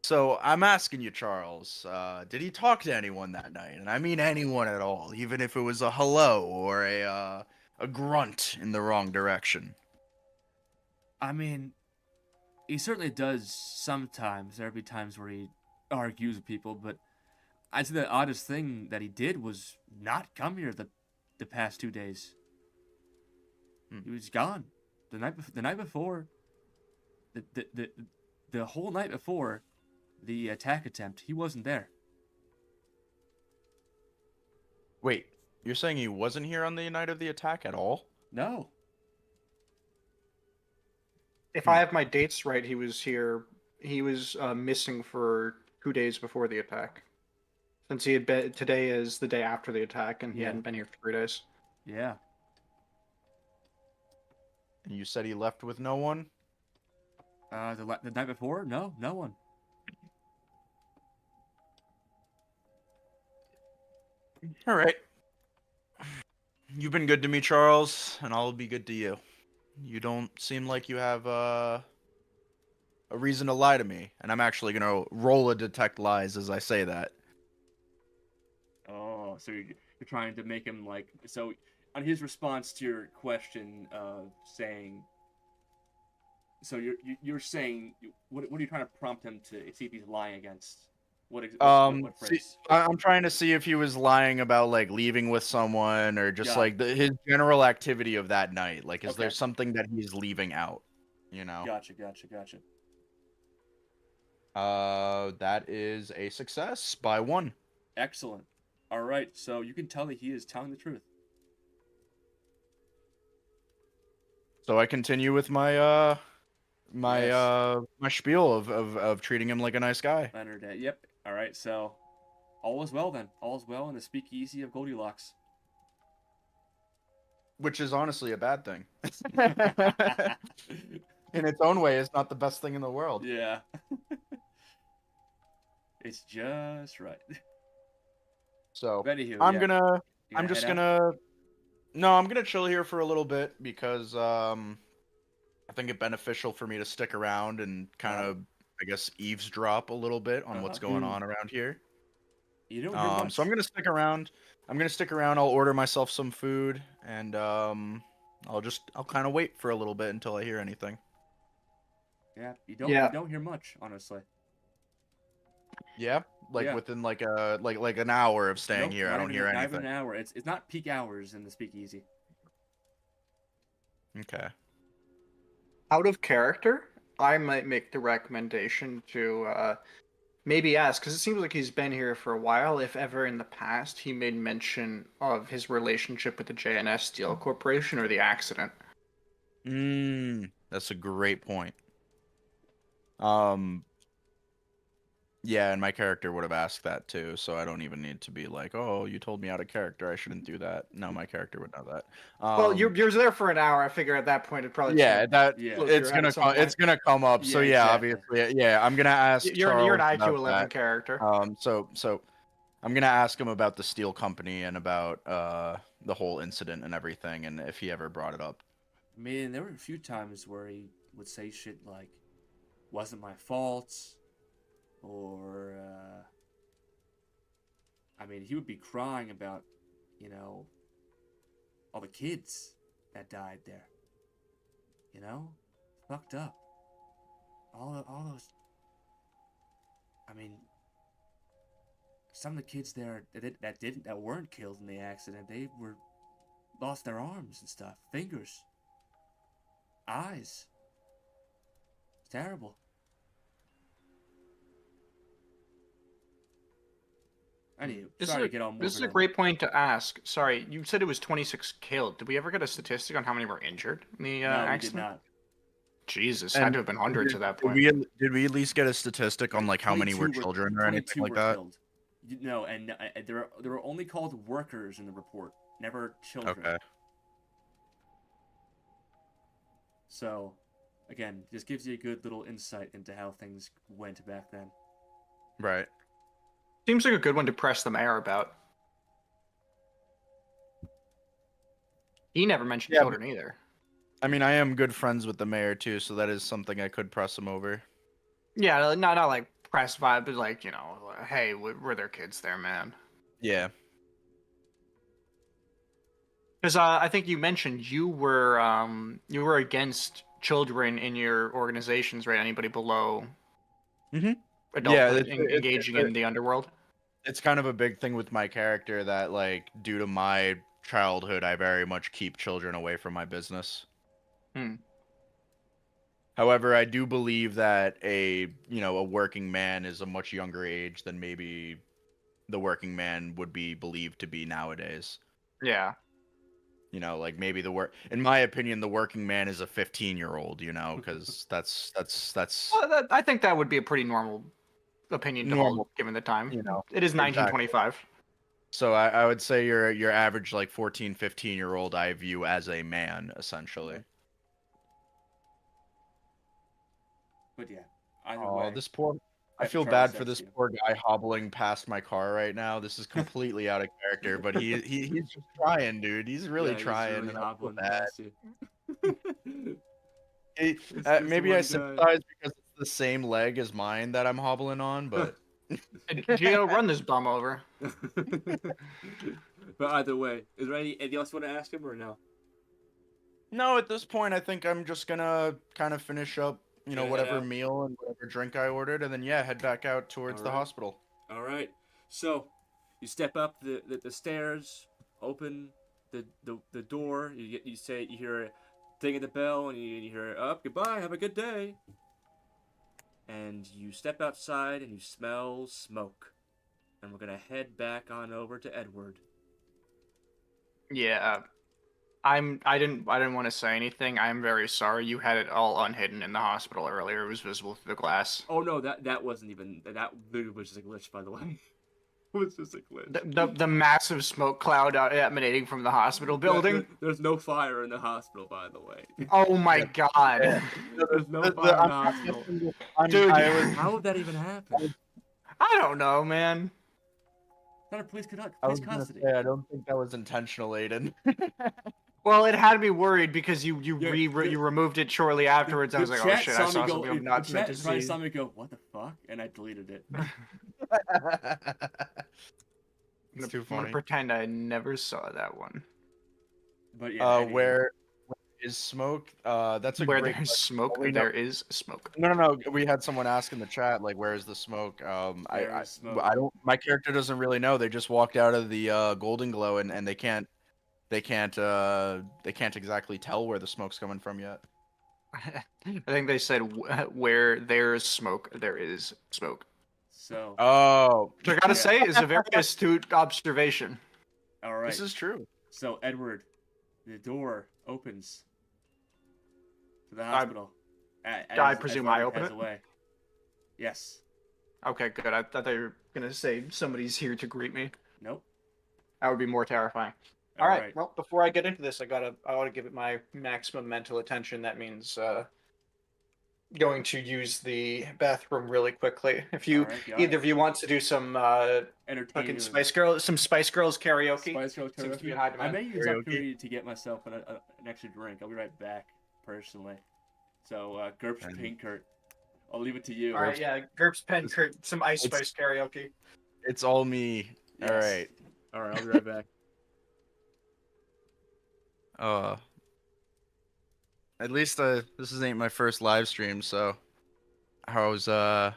So I'm asking you, Charles, did he talk to anyone that night? And I mean anyone at all, even if it was a hello or a grunt in the wrong direction. I mean, he certainly does sometimes. There'll be times where he argues with people, but I'd say the oddest thing that he did was not come here the past 2 days. He was gone the night before the whole night before the attack attempt. He wasn't there. Wait, you're saying he wasn't here on the night of the attack at all? No. If I have my dates right, he was here. He was missing for 2 days before the attack. Since he had been, today is the day after the attack, and he Yeah. hadn't been here for 3 days. Yeah. And you said he left with no one? The night before? No one. All right. You've been good to me, Charles, and I'll be good to you. You don't seem like you have a reason to lie to me, and I'm actually gonna roll a detect lies as I say that. Oh, so you're trying to make him like so. On his response to your question of saying, so you're saying what are you trying to prompt him to see if he's lying against? What See, phrase? I'm trying to see if he was lying about like leaving with someone or just Got like his general activity of that night. Like, is there Okay. something that he's leaving out? You know. Gotcha. That is a success by 1. Excellent. All right, so you can tell that he is telling the truth. So I continue with my Yes. my spiel of treating him like a nice guy. Leonard. Yep. All right, so all is well then. All is well in the speakeasy of Goldilocks. Which is honestly a bad thing. In its own way, it's not the best thing in the world. Yeah. It's just right. So Anywho, I'm yeah. gonna You I'm gonna just head out? gonna no, I'm gonna chill here for a little bit because I think it's beneficial for me to stick around and kind of I guess eavesdrop a little bit on what's going on around here. You don't hear much. So I'm gonna stick around. I'll order myself some food and I'll kind of wait for a little bit until I hear anything. Yeah, you don't Yeah. hear much, honestly. Yeah, like Yeah. within like a like an hour of staying Nope, here, I not don't even hear not even anything. an hour. It's not peak hours in the speakeasy. Okay. Out of character, I might make the recommendation to maybe ask, because it seems like he's been here for a while, if ever in the past he made mention of his relationship with the JNS Steel Corporation or the accident. That's a great point. Yeah, and my character would have asked that too, so I don't even need to be like, "Oh, you told me out of character. I shouldn't do that." No, my character would know that. Well, you're there for an hour. I figure at that point it probably Yeah, that Yeah. float through your head at some point. it's gonna come up. Yeah, So yeah, exactly. obviously, yeah, I'm gonna ask You're an Charles IQ about 11 that. character. So I'm gonna ask him about the steel company and about the whole incident and everything, and if he ever brought it up. I mean, there were a few times where he would say shit like, "Wasn't my fault," or I mean, he would be crying about, all the kids that died there. Fucked up. All those. I mean, some of the kids there that weren't killed in the accident, they lost their arms and stuff, fingers, eyes. It's terrible. Anyway, sorry to get on more. This is a great point to ask. Sorry, you said it was 26 killed. Did we ever get a statistic on how many were injured in the No, accident? we did not. Jesus, And had to have been hundreds at that point. Did we at least get a statistic on like how many were 22 children or anything 22 like were that? killed. No, and there were only called workers in the report, never children. Okay. So, again, just gives you a good little insight into how things went back then. Right. Seems like a good one to press the mayor about. He never mentioned Yeah, children either. I mean, I am good friends with the mayor too, so that is something I could press him over. Yeah, not like press vibe, but like, you know, hey, were there kids there, man? Yeah. Because I think you mentioned you were against children in your organizations, right? Anybody below Mm-hmm. Yeah, adulthood engaging in the underworld. it's kind of a big thing with my character that, like, due to my childhood, I very much keep children away from my business. Hmm. However, I do believe that a working man is a much younger age than maybe the working man would be believed to be nowadays. Yeah. You know, like maybe in my opinion, the working man is a 15-year-old, because that's Well, I think that would be a pretty normal opinion to hold, normal, given the time. you know. It is Exactly. 1925. So I would say your average like 14, 15-year-old I view as a man, essentially. But yeah, either Oh, way, I feel Charlie bad for steps this to you. poor guy hobbling past my car right now. This is completely out of character, but he's just trying, dude. He's really Yeah, he's trying, really and I feel hobbling bad. past you. He- It's just maybe I one guy. sympathize because it's the same leg as mine that I'm hobbling on, but Gio, run this bum over. But either way, is there anything else you want to ask him or no? no, at this point, I think I'm just gonna kind of finish up, Gonna head whatever out? meal and whatever drink I ordered, and then yeah, head back out towards the Alright. hospital. All right. So you step up the stairs, open the door. You hear a ding at the bell, and you hear up. Goodbye. Have a good day. And you step outside, and you smell smoke. And we're gonna head back on over to Edward. Yeah. I didn't want to say anything. I'm very sorry. You had it all unhidden in the hospital earlier. It was visible through the glass. Oh no, that wasn't even that. Literally was just a glitch, by the way. It was just a glitch. The massive smoke cloud emanating from the hospital building. There's no fire in the hospital, by the way. Oh my Yeah. god. Yeah. There's no fire in the hospital. Dude, How would that even happen? I don't know, man. Not a police I was custody. gonna say I don't think that was intentional, Aiden. Well, it had me worried because you Yeah, you removed it shortly afterwards. I was like, oh chat shit, I saw go, something I'm the not meant chat to probably see. saw me go, what the fuck? And I deleted it. It's too I'm gonna funny. pretend I never saw that one. But yeah, anyway. Where is smoke? That's a Where great there's question. smoke, We know- there is smoke. No. We had someone ask in the chat, like, where is the smoke? There is smoke. I don't. My character doesn't really know. They just walked out of the Golden Glow, and they can't exactly tell where the smoke's coming from yet. I think they said where there's smoke, there is smoke. So. Oh, Which I gotta Yeah. say is a very astute observation. All right. this is true. So Edward, the door opens to the hospital. I presume I open it? Away. Yes. Okay, good. I thought they were gonna say somebody's here to greet me. Nope. That would be more terrifying. All right. Well, before I get into this, I ought to give it my maximum mental attention. That means going to use the bathroom really quickly. If you either of you want to do some fucking Spice Girls karaoke. Spice Girls Seems to be karaoke. a high demand. I may use this opportunity to get myself an extra drink. I'll be right back, personally. So, GURPS Pinkert, I'll leave it to you. All right, yeah, GURPS Pinkert, some Ice Spice karaoke. It's all me. Yes. All right. All right, I'll be right back. At least this ain't my first live stream, so I was 12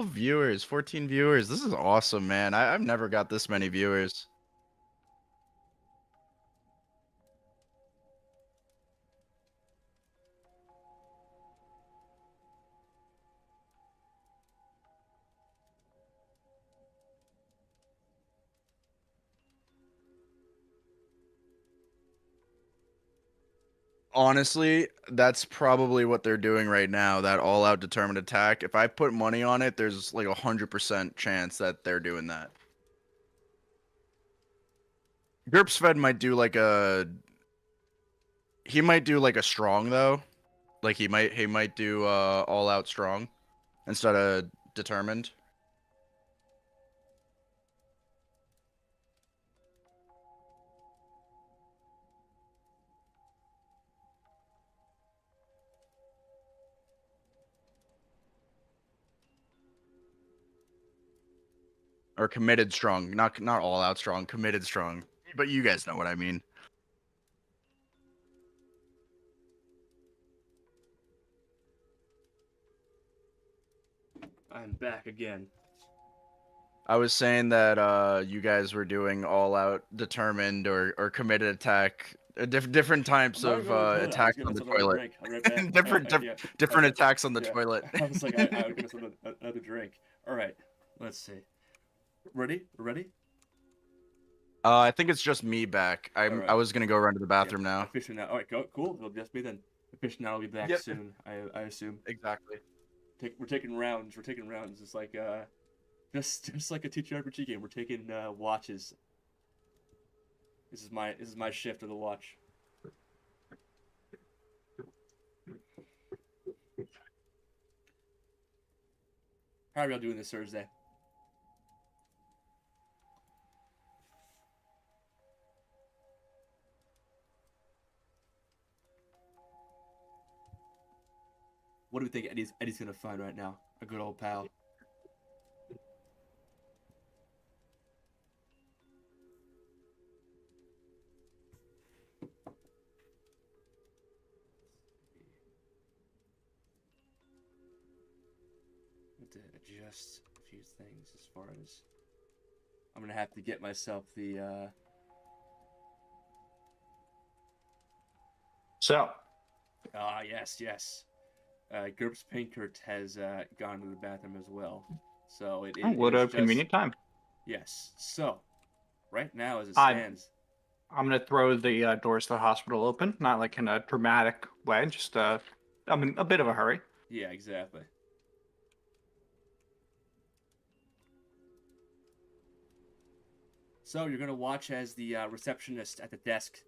viewers, 14 viewers. This is awesome, man. I've never got this many viewers. Honestly, that's probably what they're doing right now, that all-out determined attack. If I put money on it, there's like 100% chance that they're doing that. GURPS Fed might do like a... He might do like a strong, though. Like he might do all out strong instead of determined. Or committed strong, not all out strong, committed strong. But you guys know what I mean. I'm back again. I was saying that you guys were doing all out determined or committed attack, different types I'm of not gonna go to the toilet. I was attacks getting on the myself another toilet. drink. I'll be right back. Different attacks on the Yeah. toilet. I was like, I would get myself another drink. All right, let's see. Ready? Ready? I think it's just me back. I Alright. was gonna go run to the bathroom now. Officially now. All right, go. Cool. It'll just be then. Officially now. I'll be back Yep. soon. I assume. Exactly. We're taking rounds. We're taking rounds. It's like just like a teacher RPG game. We're taking watches. This is my shift of the watch. How are y'all doing this Thursday? What do we think Eddie's gonna find right now? A good old pal. To adjust a few things as far as I'm gonna have to get myself the So, yes. GURPS Pinkert has gone to the bathroom as well. So it what is a just, convenient time. Yes. So right now as it I'm- stands, I'm gonna throw the doors to the hospital open, not like in a dramatic way, just I'm in a bit of a hurry. yeah, exactly. So you're gonna watch as the receptionist at the desk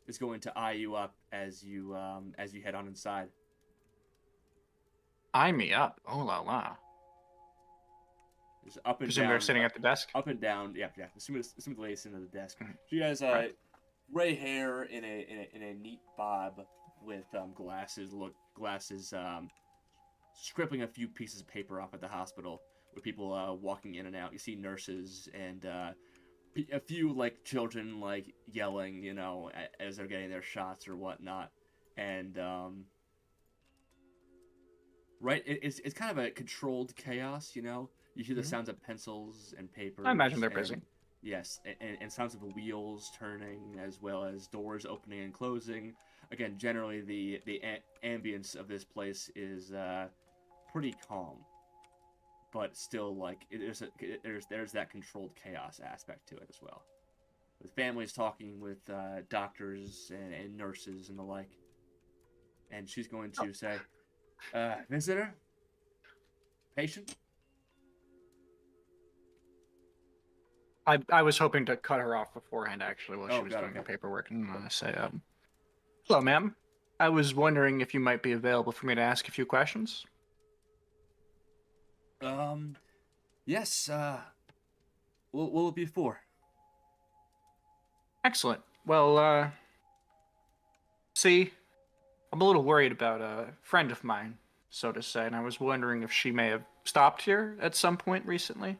is going to eye you up as you head on inside. Eye me up. Oh la la. There's up and Presume down. they're sitting at the desk. Up and down. Yeah. Assuming the lady's sitting at the desk. Mhm. She has Right. gray hair in a neat bob with glasses. Scribbling a few pieces of paper off at the hospital with people walking in and out. You see nurses and a few like children like yelling, as they're getting their shots or whatnot, and right, it's kind of a controlled chaos. You hear the sounds of pencils and papers. I imagine they're and- busy. Yes, and sounds of wheels turning as well as doors opening and closing. Again, generally the ambience of this place is pretty calm, but still like there's that controlled chaos aspect to it as well. With families talking with doctors and nurses and the like, and she's going to say, "Visitor, patient." I was hoping to cut her off beforehand, actually, while she was doing the paperwork. And I'm gonna say, hello, ma'am. I was wondering if you might be available for me to ask a few questions. Yes. What will it be for? Excellent. Well, see, I'm a little worried about a friend of mine, so to say, and I was wondering if she may have stopped here at some point recently.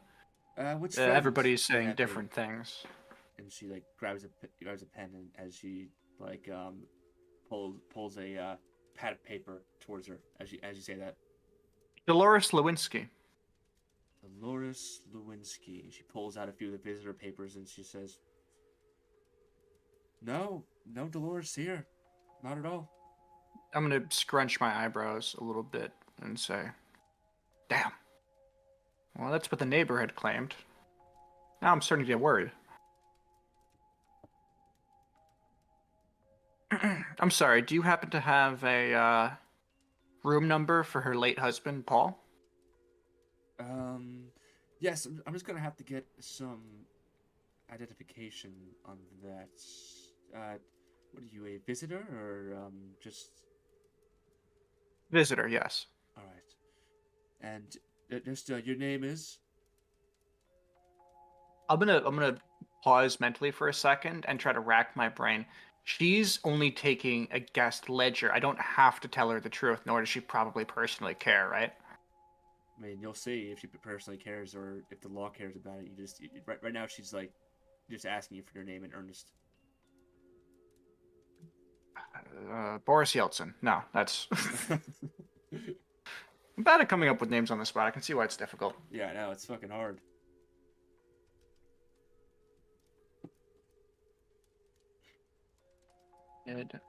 Which friend Everybody's saying exactly? different things. And she like grabs a pen, and as she like pulls a pad of paper towards her as you say that. Dolores Lewinsky. Dolores Lewinsky. She pulls out a few of the visitor papers and she says, No Dolores here. Not at all. I'm gonna scrunch my eyebrows a little bit and say, damn. Well, that's what the neighbor had claimed. Now I'm starting to get worried. I'm sorry, do you happen to have a room number for her late husband, Paul? Yes, I'm just gonna have to get some identification on that. What are you, a visitor or just? Visitor, yes. All right. And just your name is? I'm gonna pause mentally for a second and try to rack my brain. She's only taking a guest ledger. I don't have to tell her the truth, nor does she probably personally care, right? I mean, you'll see if she personally cares or if the law cares about it. Right now she's like just asking you for your name in earnest. Boris Yeltsin. No, that's. I'm bad at coming up with names on the spot. I can see why it's difficult. Yeah, I know, it's fucking hard. Ed.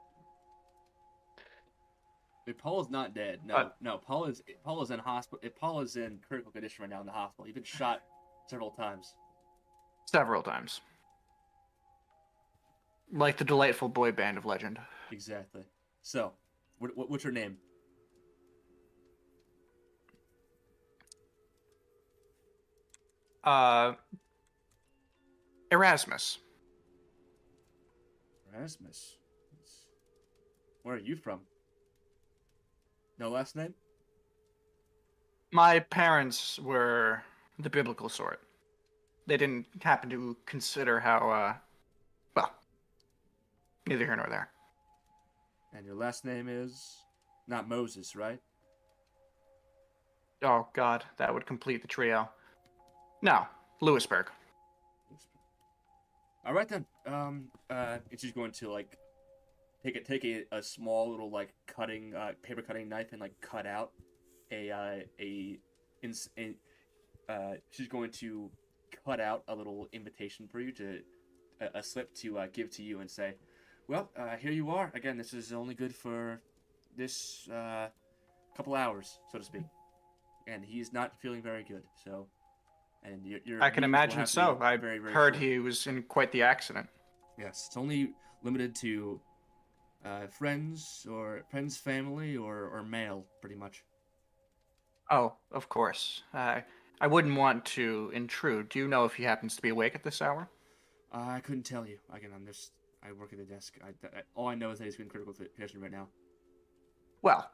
Paul is not dead. No. Paul is in hospital. Paul is in critical condition right now in the hospital. He's been shot several times. Several times. Like the delightful boy band of legend. Exactly. So, what's her name? Erasmus. Erasmus. Where are you from? No last name? My parents were the biblical sort. They didn't happen to consider how, well, neither here nor there. And your last name is not Moses, right? Oh, God, that would complete the trio. No, Lewisburg. All right then. It's just going to like take a small little like cutting paper cutting knife and like cut out she's going to cut out a little invitation for you to a slip to give to you and say, well, here you are. Again, this is only good for this couple hours, so to speak. And he's not feeling very good, so. And your I can imagine so. I very, very heard short. he was in quite the accident. Yes, it's only limited to friends, family, or mail, pretty much. Oh, of course. I wouldn't want to intrude. Do you know if he happens to be awake at this hour? I couldn't tell you. Again, I work at the desk. All I know is that he's in critical condition right now. Well,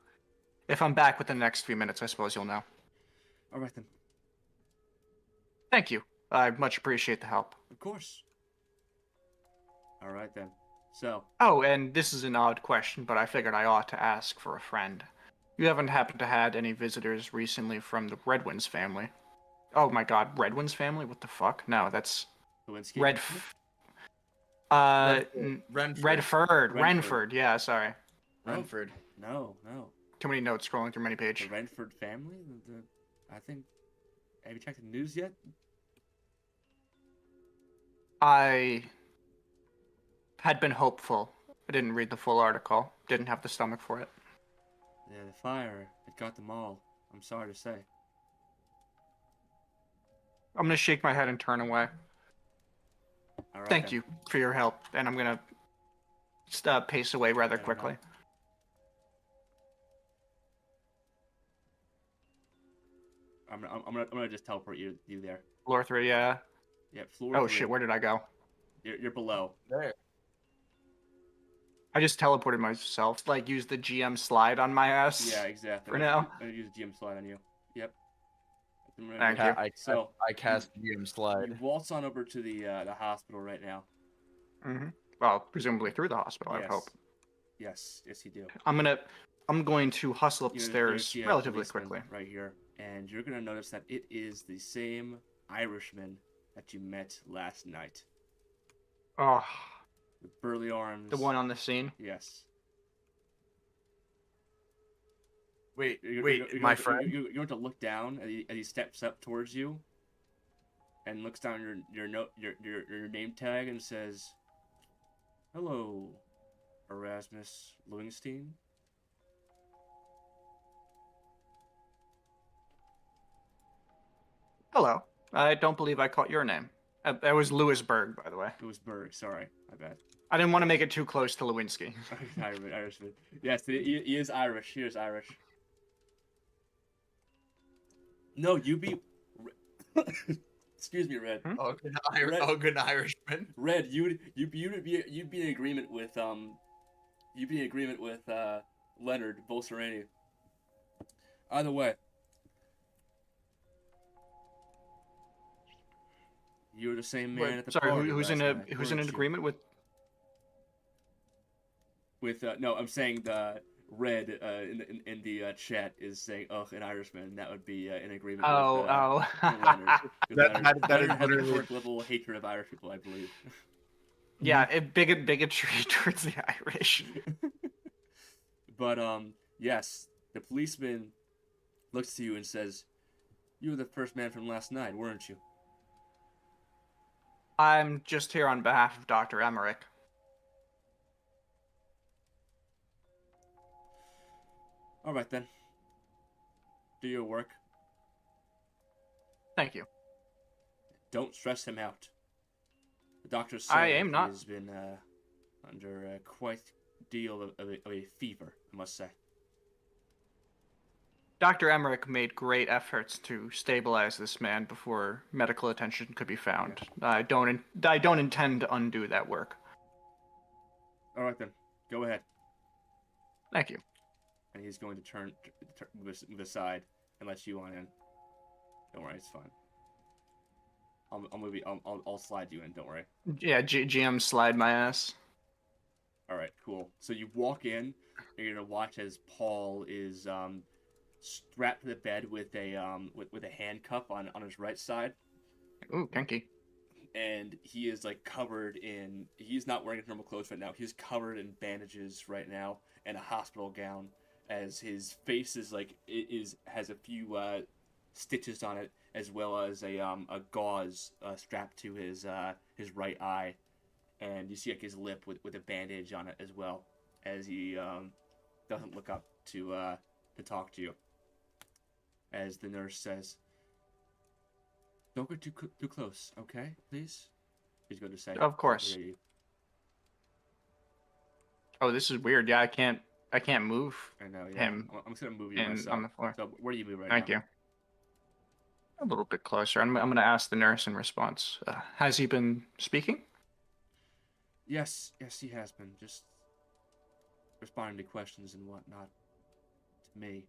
if I'm back within the next few minutes, I suppose you'll know. All right then. Thank you. I much appreciate the help. Of course. All right then. So. Oh, and this is an odd question, but I figured I ought to ask for a friend. You haven't happened to had any visitors recently from the Redwinds family? Oh my God, Redwinds family? What the fuck? No, that's Linsky? Renford. Yeah, sorry. Renford. No. Too many notes scrolling through many The pages. Renford family? I think. Have you checked the news yet? I had been hopeful. I didn't read the full article. Didn't have the stomach for it. Yeah, the fire. It got them all. I'm sorry to say. I'm gonna shake my head and turn away. All right, Thank then. you for your help, and I'm gonna pace away rather Fair quickly. enough. I'm gonna just teleport you there. Floor 3, yeah. Yep, floor Oh 3. shit, where did I go? You're below. There. I just teleported myself. Like, use the GM slide on my ass. Yeah, exactly. For now. I'm gonna use GM slide on you. Yep. Thank you. I cast GM slide. You waltz on over to the hospital right now. Mm-hmm. Well, presumably through the hospital, I would Yes. hope. Yes, you do. I'm going to hustle up the You're stairs see a relatively policeman quickly. right here, and you're gonna notice that it is the same Irishman that you met last night. Oh, With burly arms. the one on the scene. Yes. Wait, My friend. You're going to look down as he steps up towards you, and looks down your name tag and says, "Hello, Erasmus Linsky." Hello. I don't believe I caught your name. That was Lewisburg, by the way. It was Berg. Sorry, my bad. I didn't want to make it too close to Lewinsky. Irishman. Yes, he is Irish. He is Irish. No, you be. Excuse me, Red. Oh, good Irishman. Red, you'd be in agreement with Leonard Bolserani. Either way, you were the same Wait, man at the sorry, party who's last in a night, who's in an weren't you? agreement with? With no, I'm saying the Red in the chat is saying, "Ugh, an Irishman." That would be in agreement Oh, with Leonard. oh. Because That is Leonard has a literally quirk level hatred of Irish people, I believe. Yeah, bigotry towards the Irish. But yes, the policeman looks to you and says, "You were the first man from last night, weren't you?" I'm just here on behalf of Dr. Emmerich. All right then. Do your work. Thank you. Don't stress him out. The doctors say I aim he not. has been under quite a deal of a fever, I must say. Dr. Emmerich made great efforts to stabilize this man before medical attention could be found. I don't intend to undo that work. All right then, go ahead. Thank you. And he's going to turn move aside and let you on in. Don't worry, it's fine. I'll slide you in. Don't worry. Yeah, GM slide my ass. All right, cool. So you walk in. And you're gonna watch as Paul is strapped to the bed with a handcuff on his right side, Ooh, kinky. and he is like covered in. He's not wearing his normal clothes right now. He's covered in bandages right now and a hospital gown, as his face is like has a few stitches on it, as well as a gauze strapped to his right eye, and you see like his lip with a bandage on it as well, as he doesn't look up to talk to you. As the nurse says, "Don't get too close, okay? Please." He's going to say. Of course. Hear you. Oh, this is weird. Yeah, I can't move I know. Yeah. him I'm just gonna move you myself. on the floor. So where do you move right Thank now? you. A little bit closer. I'm going to ask the nurse in response. Has he been speaking? Yes, he has been just responding to questions and whatnot to me.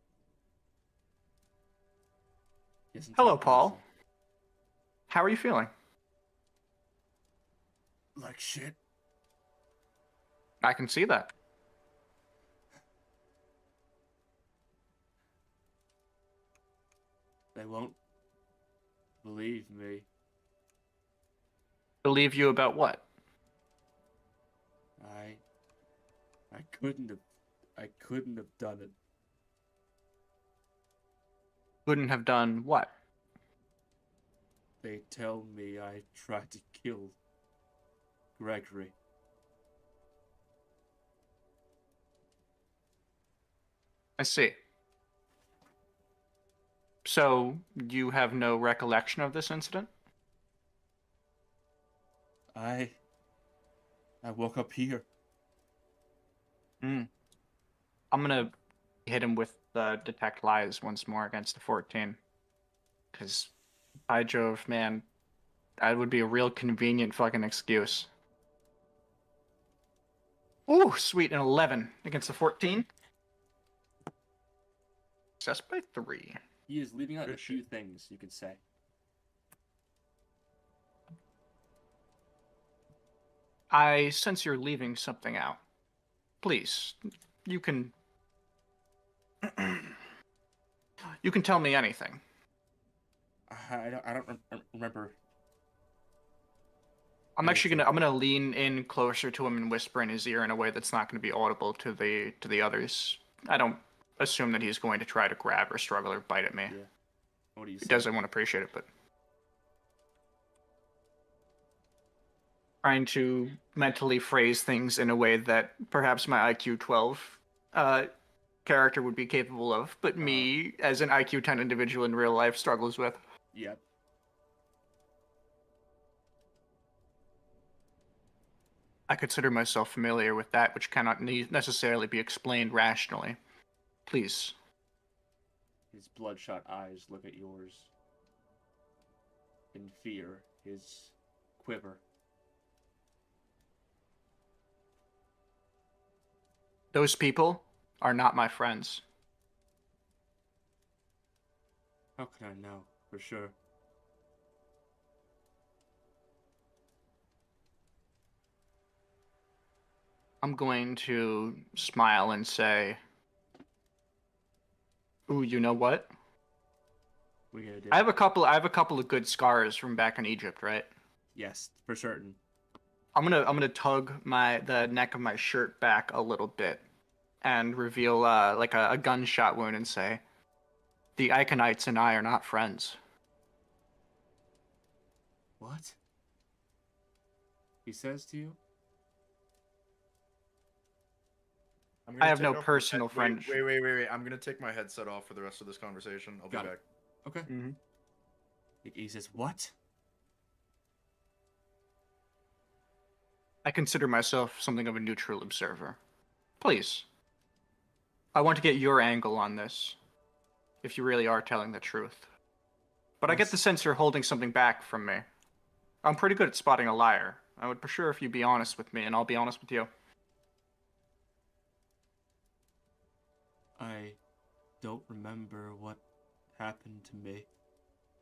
He hasn't Hello, talked Paul. much. How are you feeling? Like shit. I can see that. They won't believe me. Believe you about what? I couldn't have done it. Couldn't have done what? They tell me I tried to kill Gregory. I see. So, you have no recollection of this incident? I woke up here. I'm gonna hit him with detect lies once more against the 14. Because, by Jove, man, that would be a real convenient fucking excuse. Ooh, sweet, an 11 against the 14. Success by 3. He is leaving out Good a few things, you could say. I sense you're leaving something out. Please, you can... you can tell me anything. I don't remember. I'm gonna lean in closer to him and whisper in his ear in a way that's not gonna be audible to the others. I don't assume that he's going to try to grab or struggle or bite at me. Yeah. What do you say? He doesn't want to appreciate it, but trying to mentally phrase things in a way that perhaps my IQ 12 character would be capable of, but me as an IQ 10 individual in real life struggles with. Yep. I consider myself familiar with that which cannot necessarily be explained rationally. Please. His bloodshot eyes look at yours. In fear, his quiver. Those people are not my friends. How can I know for sure? I'm going to smile and say, "Ooh, you know what? We gonna do? I have a couple of good scars from back in Egypt, right? Yes, for certain. I'm gonna tug the neck of my shirt back a little bit and reveal like a gunshot wound and say, the Iconites and I are not friends. What? He says to you? I'm I gonna have take no off personal my friendship. wait. I'm gonna take my headset off for the rest of this conversation. I'll be Got it. back. Okay. Mm-hmm. He says, what? I consider myself something of a neutral observer. Please, I want to get your angle on this, if you really are telling the truth. But I get the sense you're holding something back from me. I'm pretty good at spotting a liar. I would prefer if you be honest with me, and I'll be honest with you. I don't remember what happened to me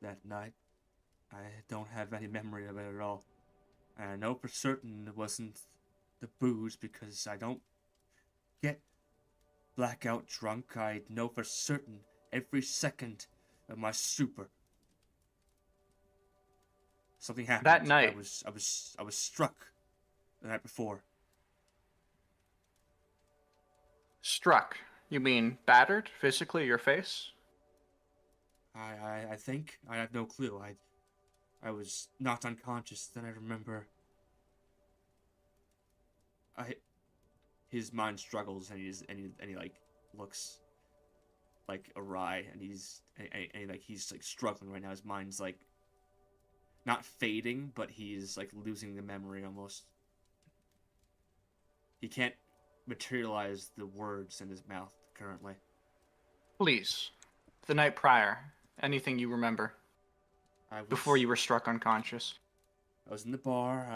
that night. I don't have any memory of it at all. And I know for certain it wasn't the booze because I don't get blackout drunk. I know for certain every second of my stupor. Something happened. That night, I was struck the night before. struck. You mean battered physically your face? I think I have no clue. I was knocked unconscious. Then I remember. His mind struggles and he like looks like awry and he's like struggling right now. His mind's like not fading, but he's like losing the memory almost. He can't materialize the words in his mouth currently. Please. The night prior. Anything you remember. Before you were struck unconscious. I was in the bar.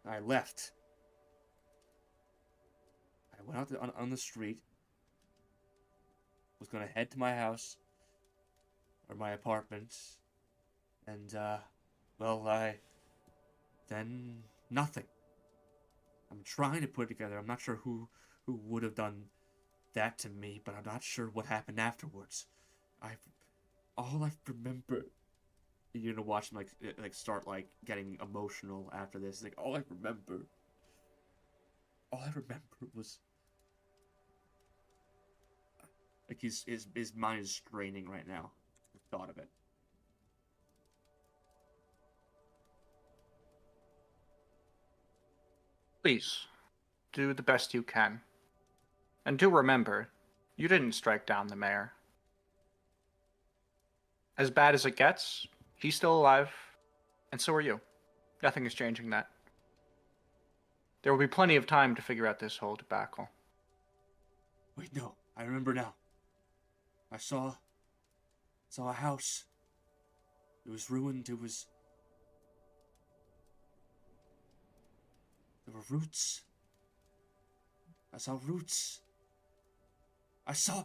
I left. I went out on the street. Was gonna head to my house or my apartment, and then nothing. I'm trying to put it together. I'm not sure who would have done that to me, but I'm not sure what happened afterwards. All I remember. You're gonna watch him like start like getting emotional after this. Like all I remember was like his mind is straining right now. The thought of it. Please, do the best you can. And do remember, you didn't strike down the mayor. As bad as it gets, he's still alive, and so are you. Nothing is changing that. There will be plenty of time to figure out this whole debacle. Wait, no, I remember now. I saw a house. It was ruined. There were roots. I saw roots. I saw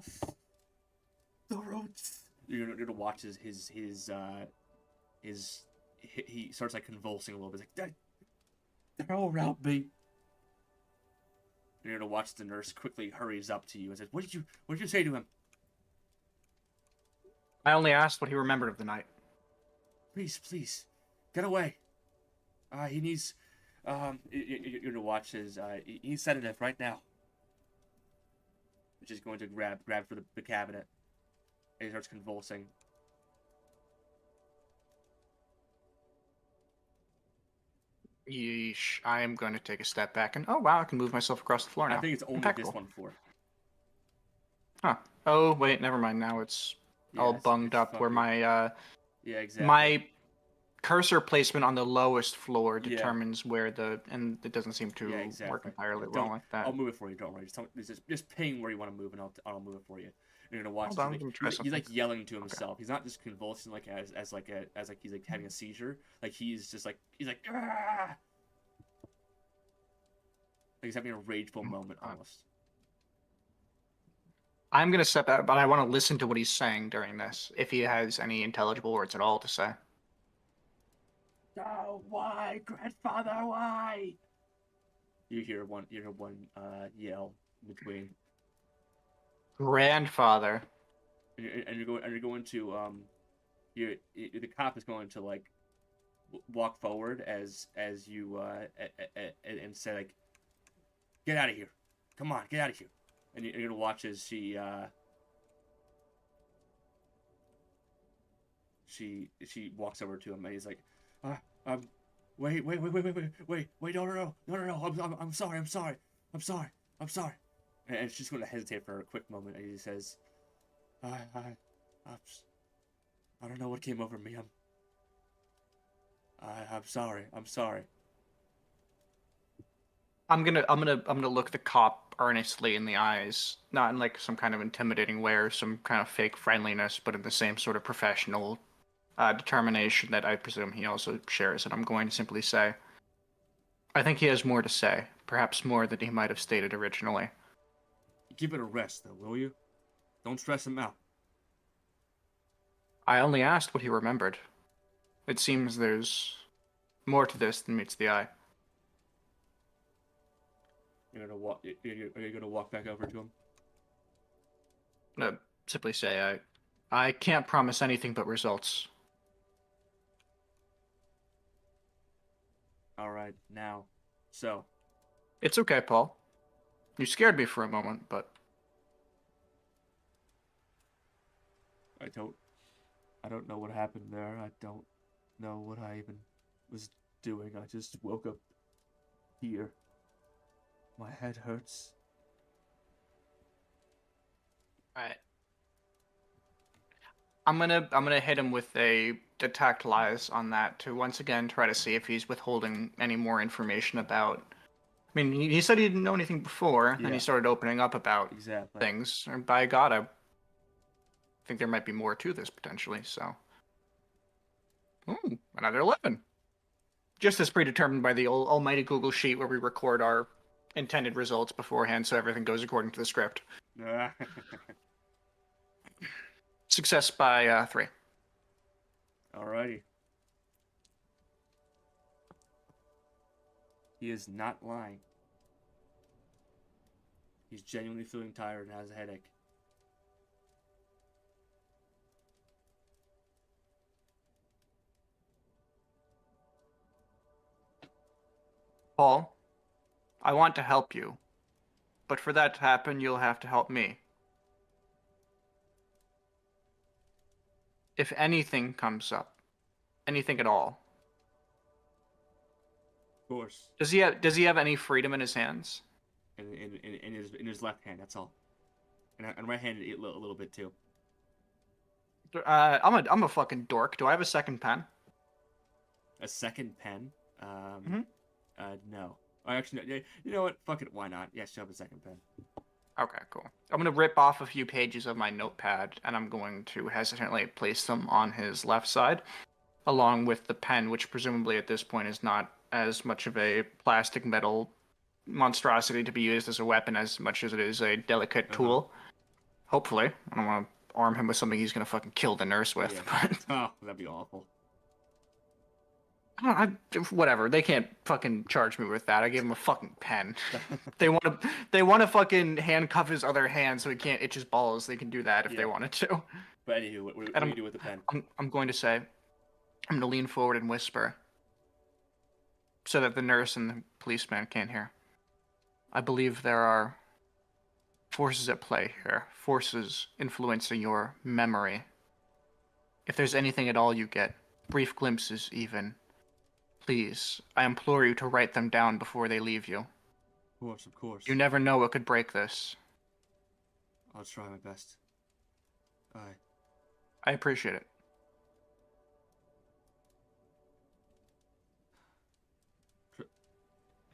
the roots. You're gonna watch he starts like convulsing a little bit. He's like, they're all around me. You're gonna watch the nurse quickly hurries up to you and says, what did you say to him? I only asked what he remembered of the night. Please, get away. He needs, you're gonna watch his, he needs sedative right now. Which is going to grab for the cabinet. And he starts convulsing. Yeesh. I am going to take a step back and, oh wow, I can move myself across the floor now. I think it's only Impeccable. this one floor. Huh. Oh, wait, never mind. Now it's all bunged up where my, yeah, exactly. My cursor placement on the lowest floor determines where and it doesn't seem to work entirely well like that. I'll move it for you, don't worry. Just ping where you want to move and I'll move it for you. You're gonna watch he's like yelling to himself. Okay. He's not just convulsing like as he's like having a seizure. Like he's like ah! Like he's having a rageful moment almost. I'm gonna step out, but I want to listen to what he's saying during this, if he has any intelligible words at all to say. Oh, why, grandfather, why? You hear one yell between, Grandfather. and you're going to the cop is going to like walk forward as you and say like, get out of here, come on, get out of here, and you're gonna watch as she walks over to him and he's like, uh, um, wait, no, I'm sorry, I'm sorry, and she's going to hesitate for a quick moment, and he says, I'm, I don't know what came over me, I'm sorry, I'm gonna look the cop earnestly in the eyes, not in like some kind of intimidating way or some kind of fake friendliness, but in the same sort of professional determination that I presume he also shares. And I'm going to simply say, I think he has more to say, perhaps more than he might have stated originally. Give it a rest, though, will you? Don't stress him out. I only asked what he remembered. It seems there's more to this than meets the eye. You're gonna walk. Are you gonna walk back over to him? I'm gonna simply say, I can't promise anything but results. All right, now, so It's okay, Paul. You scared me for a moment, but I don't know what happened there. I don't know what I even was doing. I just woke up here. My head hurts. Alright. I'm gonna hit him with a detect lies on that to once again try to see if he's withholding any more information about. I mean, he said he didn't know anything before, and Yeah. he started opening up about Exactly. things. And by God, I think there might be more to this potentially. So, ooh, another 11. Just as predetermined by the almighty Google sheet where we record our intended results beforehand, so everything goes according to the script. Success by 3. Alrighty. He is not lying. He's genuinely feeling tired and has a headache. Paul, I want to help you, but for that to happen, you'll have to help me. If anything comes up, anything at all, Of course. does he have any freedom in his hands? In his left hand, that's all. And right handed a little bit too. I'm a fucking dork. Do I have a second pen? A second pen? Mhm. No. Actually, no, you know what? Fuck it. Why not? Yes, you have a second pen. Okay, cool. I'm gonna rip off a few pages of my notepad, and I'm going to hesitantly place them on his left side, along with the pen, which presumably at this point is not as much of a plastic metal monstrosity to be used as a weapon as much as it is a delicate tool. Hopefully. I don't want to arm him with something he's gonna fucking kill the nurse with, Yeah. but Oh, that'd be awful. whatever. They can't fucking charge me with that. I gave him a fucking pen. They want to fucking handcuff his other hand so he can't itch his balls. They can do that if they wanted to. But anywho, what do you do with the pen? I'm going to say, I'm going to lean forward and whisper, so that the nurse and the policeman can't hear. I believe there are forces at play here, forces influencing your memory. If there's anything at all you get, brief glimpses even, please, I implore you to write them down before they leave you. Of course. You never know what could break this. I'll try my best. I appreciate it.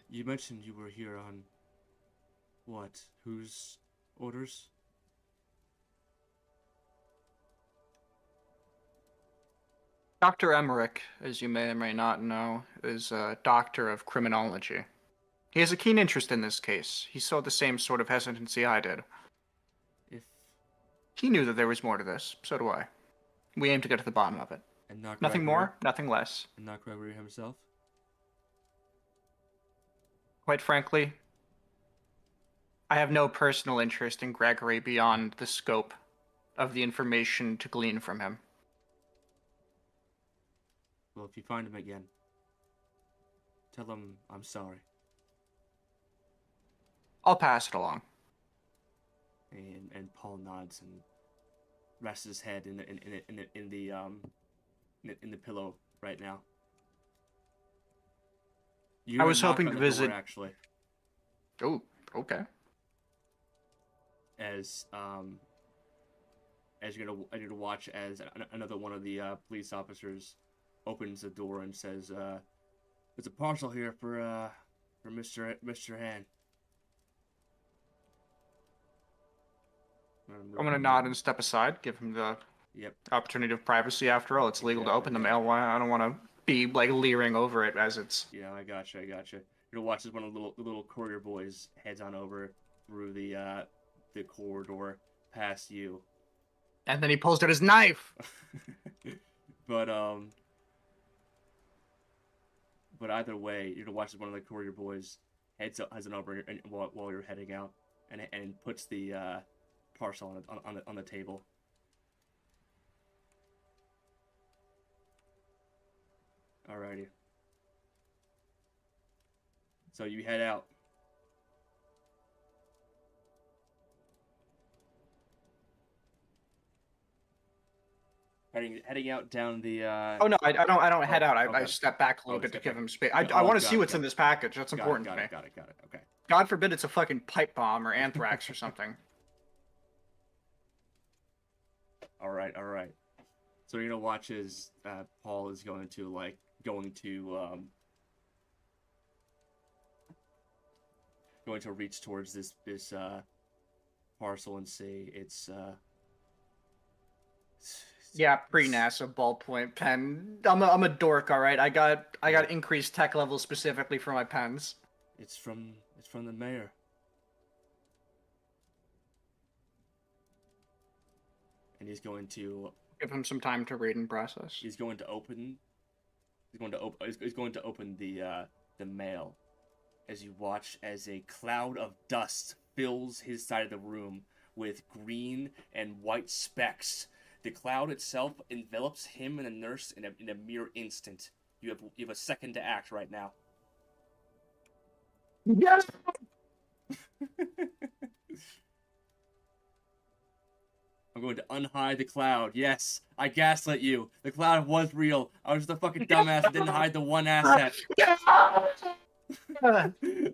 You mentioned you were here on what? Whose orders? Dr. Emmerich, as you may or may not know, is a doctor of criminology. He has a keen interest in this case. He saw the same sort of hesitancy I did. If He knew that there was more to this. So do I. We aim to get to the bottom of it. And not Nothing Gregory? more, nothing less. And not Gregory himself? Quite frankly, I have no personal interest in Gregory beyond the scope of the information to glean from him. Well, if you find him again, tell him I'm sorry. I'll pass it along. And Paul nods and rests his head in the pillow right now. You I was hoping on to the door, visit. actually, Oh, okay. as you're gonna watch as another one of the police officers opens the door and says, "There's a parcel here for Mr. Han." I'm gonna nod and step aside, give him the Yep. opportunity of privacy. After all, it's legal to open the mail. Why I don't want to be like leering over it as it's. Yeah, I gotcha. You're gonna watch as one of the little courier boys heads on over through the corridor past you. And then he pulls out his knife. But either way, you're gonna watch as one of the courier boys heads on over and while you're heading out, and puts the parcel on the table. Alrighty. So you head out. Heading out down the. Oh no, I don't head out. I okay. step back a little bit to step give back. him space. Okay. I want to got see it, what's got in it. this package. That's Got important it, to me. got it. Okay. God forbid it's a fucking pipe bomb or anthrax or something. All right. So you're gonna watch as Paul is going to reach towards this parcel and say it's Yeah, pre-NASA ballpoint pen. I'm a dork, all right. I got increased tech levels specifically for my pens. it's from the mayor. And he's going to Give him some time to read and process. He's going to open the mail as you watch as a cloud of dust fills his side of the room with green and white specks. The cloud itself envelops him and the nurse in a mere instant. You have a second to act right now. Yes. I'm going to unhide the cloud. Yes, I gaslit you. The cloud was real. I was just a fucking dumbass that didn't hide the one asset. I knew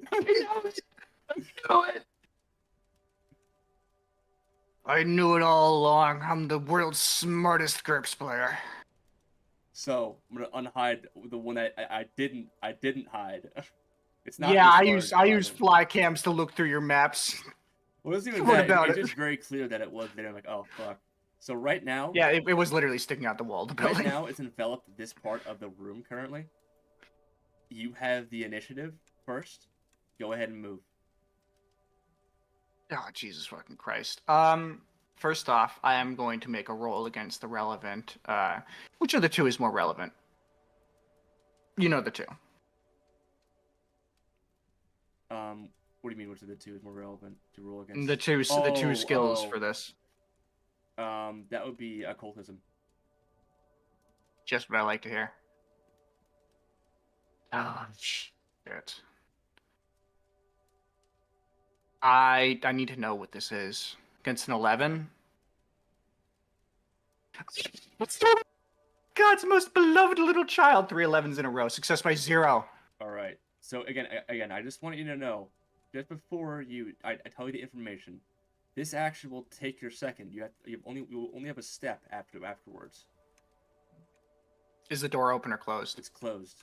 it. I knew it all along. I'm the world's smartest GURPS player. So I'm gonna unhide the one that I didn't hide. It's not. Yeah, I use fly cams to look through your maps. Well, it wasn't even What that. about It's it? just very clear that it was there. I'm like, oh fuck. So right now, Yeah, it was literally sticking out the wall of the right building. now it's enveloped this part of the room currently. You have the initiative first. Go ahead and move. Oh, Jesus fucking Christ. First off, I am going to make a roll against the relevant. Which of the two is more relevant? You know the two. What do you mean? Which of the two is more relevant to roll against? The two skills for this. That would be occultism. Just what I like to hear. Oh shit. I need to know what this is. Against an 11? God's most beloved little child. 3 11s in a row. Success by 0. All right. So again, I just want you to know, just before I tell you the information, this action will take your second. You will only have a step afterwards. Is the door open or closed? It's closed.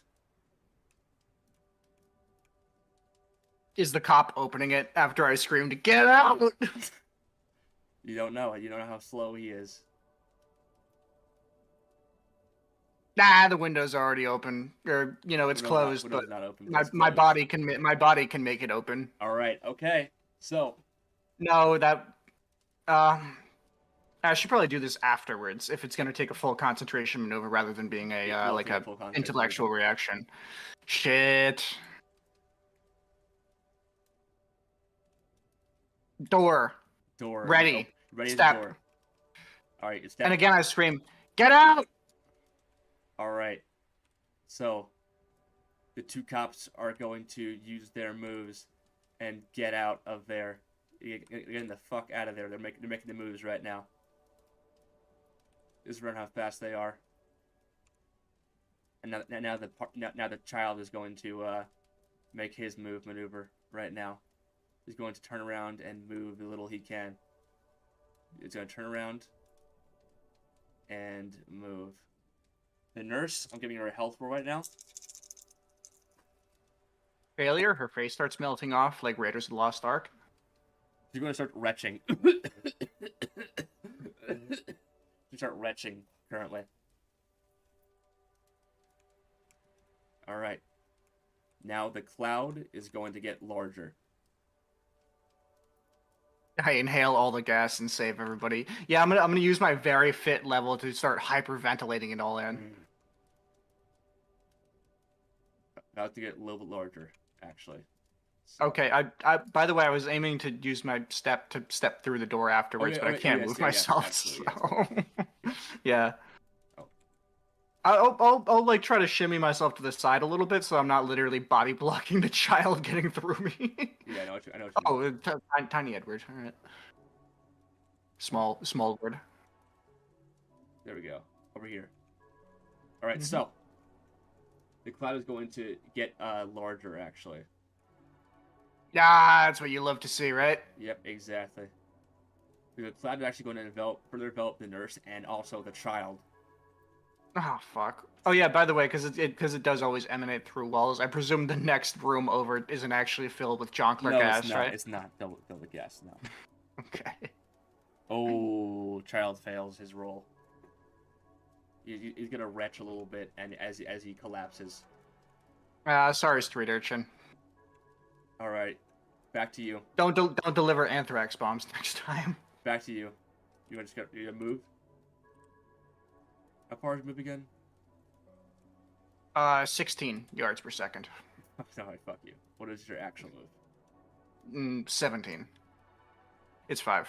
Is the cop opening it after I screamed, "Get out"? You don't know. You don't know how slow he is. Nah, the window's already open, or it's closed, Window's but not open. my body can make it open. All right. Okay. So. No, that. I should probably do this afterwards if it's going to take a full concentration maneuver rather than being a It will like take a full concentration intellectual maneuver. reaction. Shit. Door. Door. Ready. Ready as a Step. door. All right, it's And step. again I scream, "Get out!" All right. So the two cops are going to use their moves and get out of there. Getting the fuck out of there. They're making the moves right now. Just run how fast they are. And now the child is going to make his maneuver right now. He's going to turn around and move the little he can. He's going to turn around and move. The nurse, I'm giving her a health roll right now. Failure. Her face starts melting off like Raiders of the Lost Ark. She's going to start retching. She's start retching currently. All right. Now the cloud is going to get larger. I inhale all the gas and save everybody. Yeah, I'm gonna use my very fit level to start hyperventilating it all in. About to get a little bit larger, actually. So. Okay, I by the way, I was aiming to use my step to step through the door afterwards, but I can't move myself. So yeah. I'll like try to shimmy myself to the side a little bit so I'm not literally body blocking the child getting through me. Yeah, I know what you mean. Tiny Edward. All right. Small word. There we go. Over here. All right, so the cloud is going to get larger, actually. Yeah, that's what you love to see, right? Yep, exactly. The cloud is actually going to further develop the nurse and also the child. Oh fuck! Oh yeah, by the way, because it does always emanate through walls. I presume the next room over isn't actually filled with jonker gas, it's not. right? It's not filled with gas. No. Okay. Oh, child fails his roll. He's gonna retch a little bit, and as he collapses. Sorry, street urchin. All right, back to you. Don't deliver anthrax bombs next time. Back to you. You gonna move? How far is it move again? 16 yards per second. No, fuck you. What is your actual move? 17. It's 5.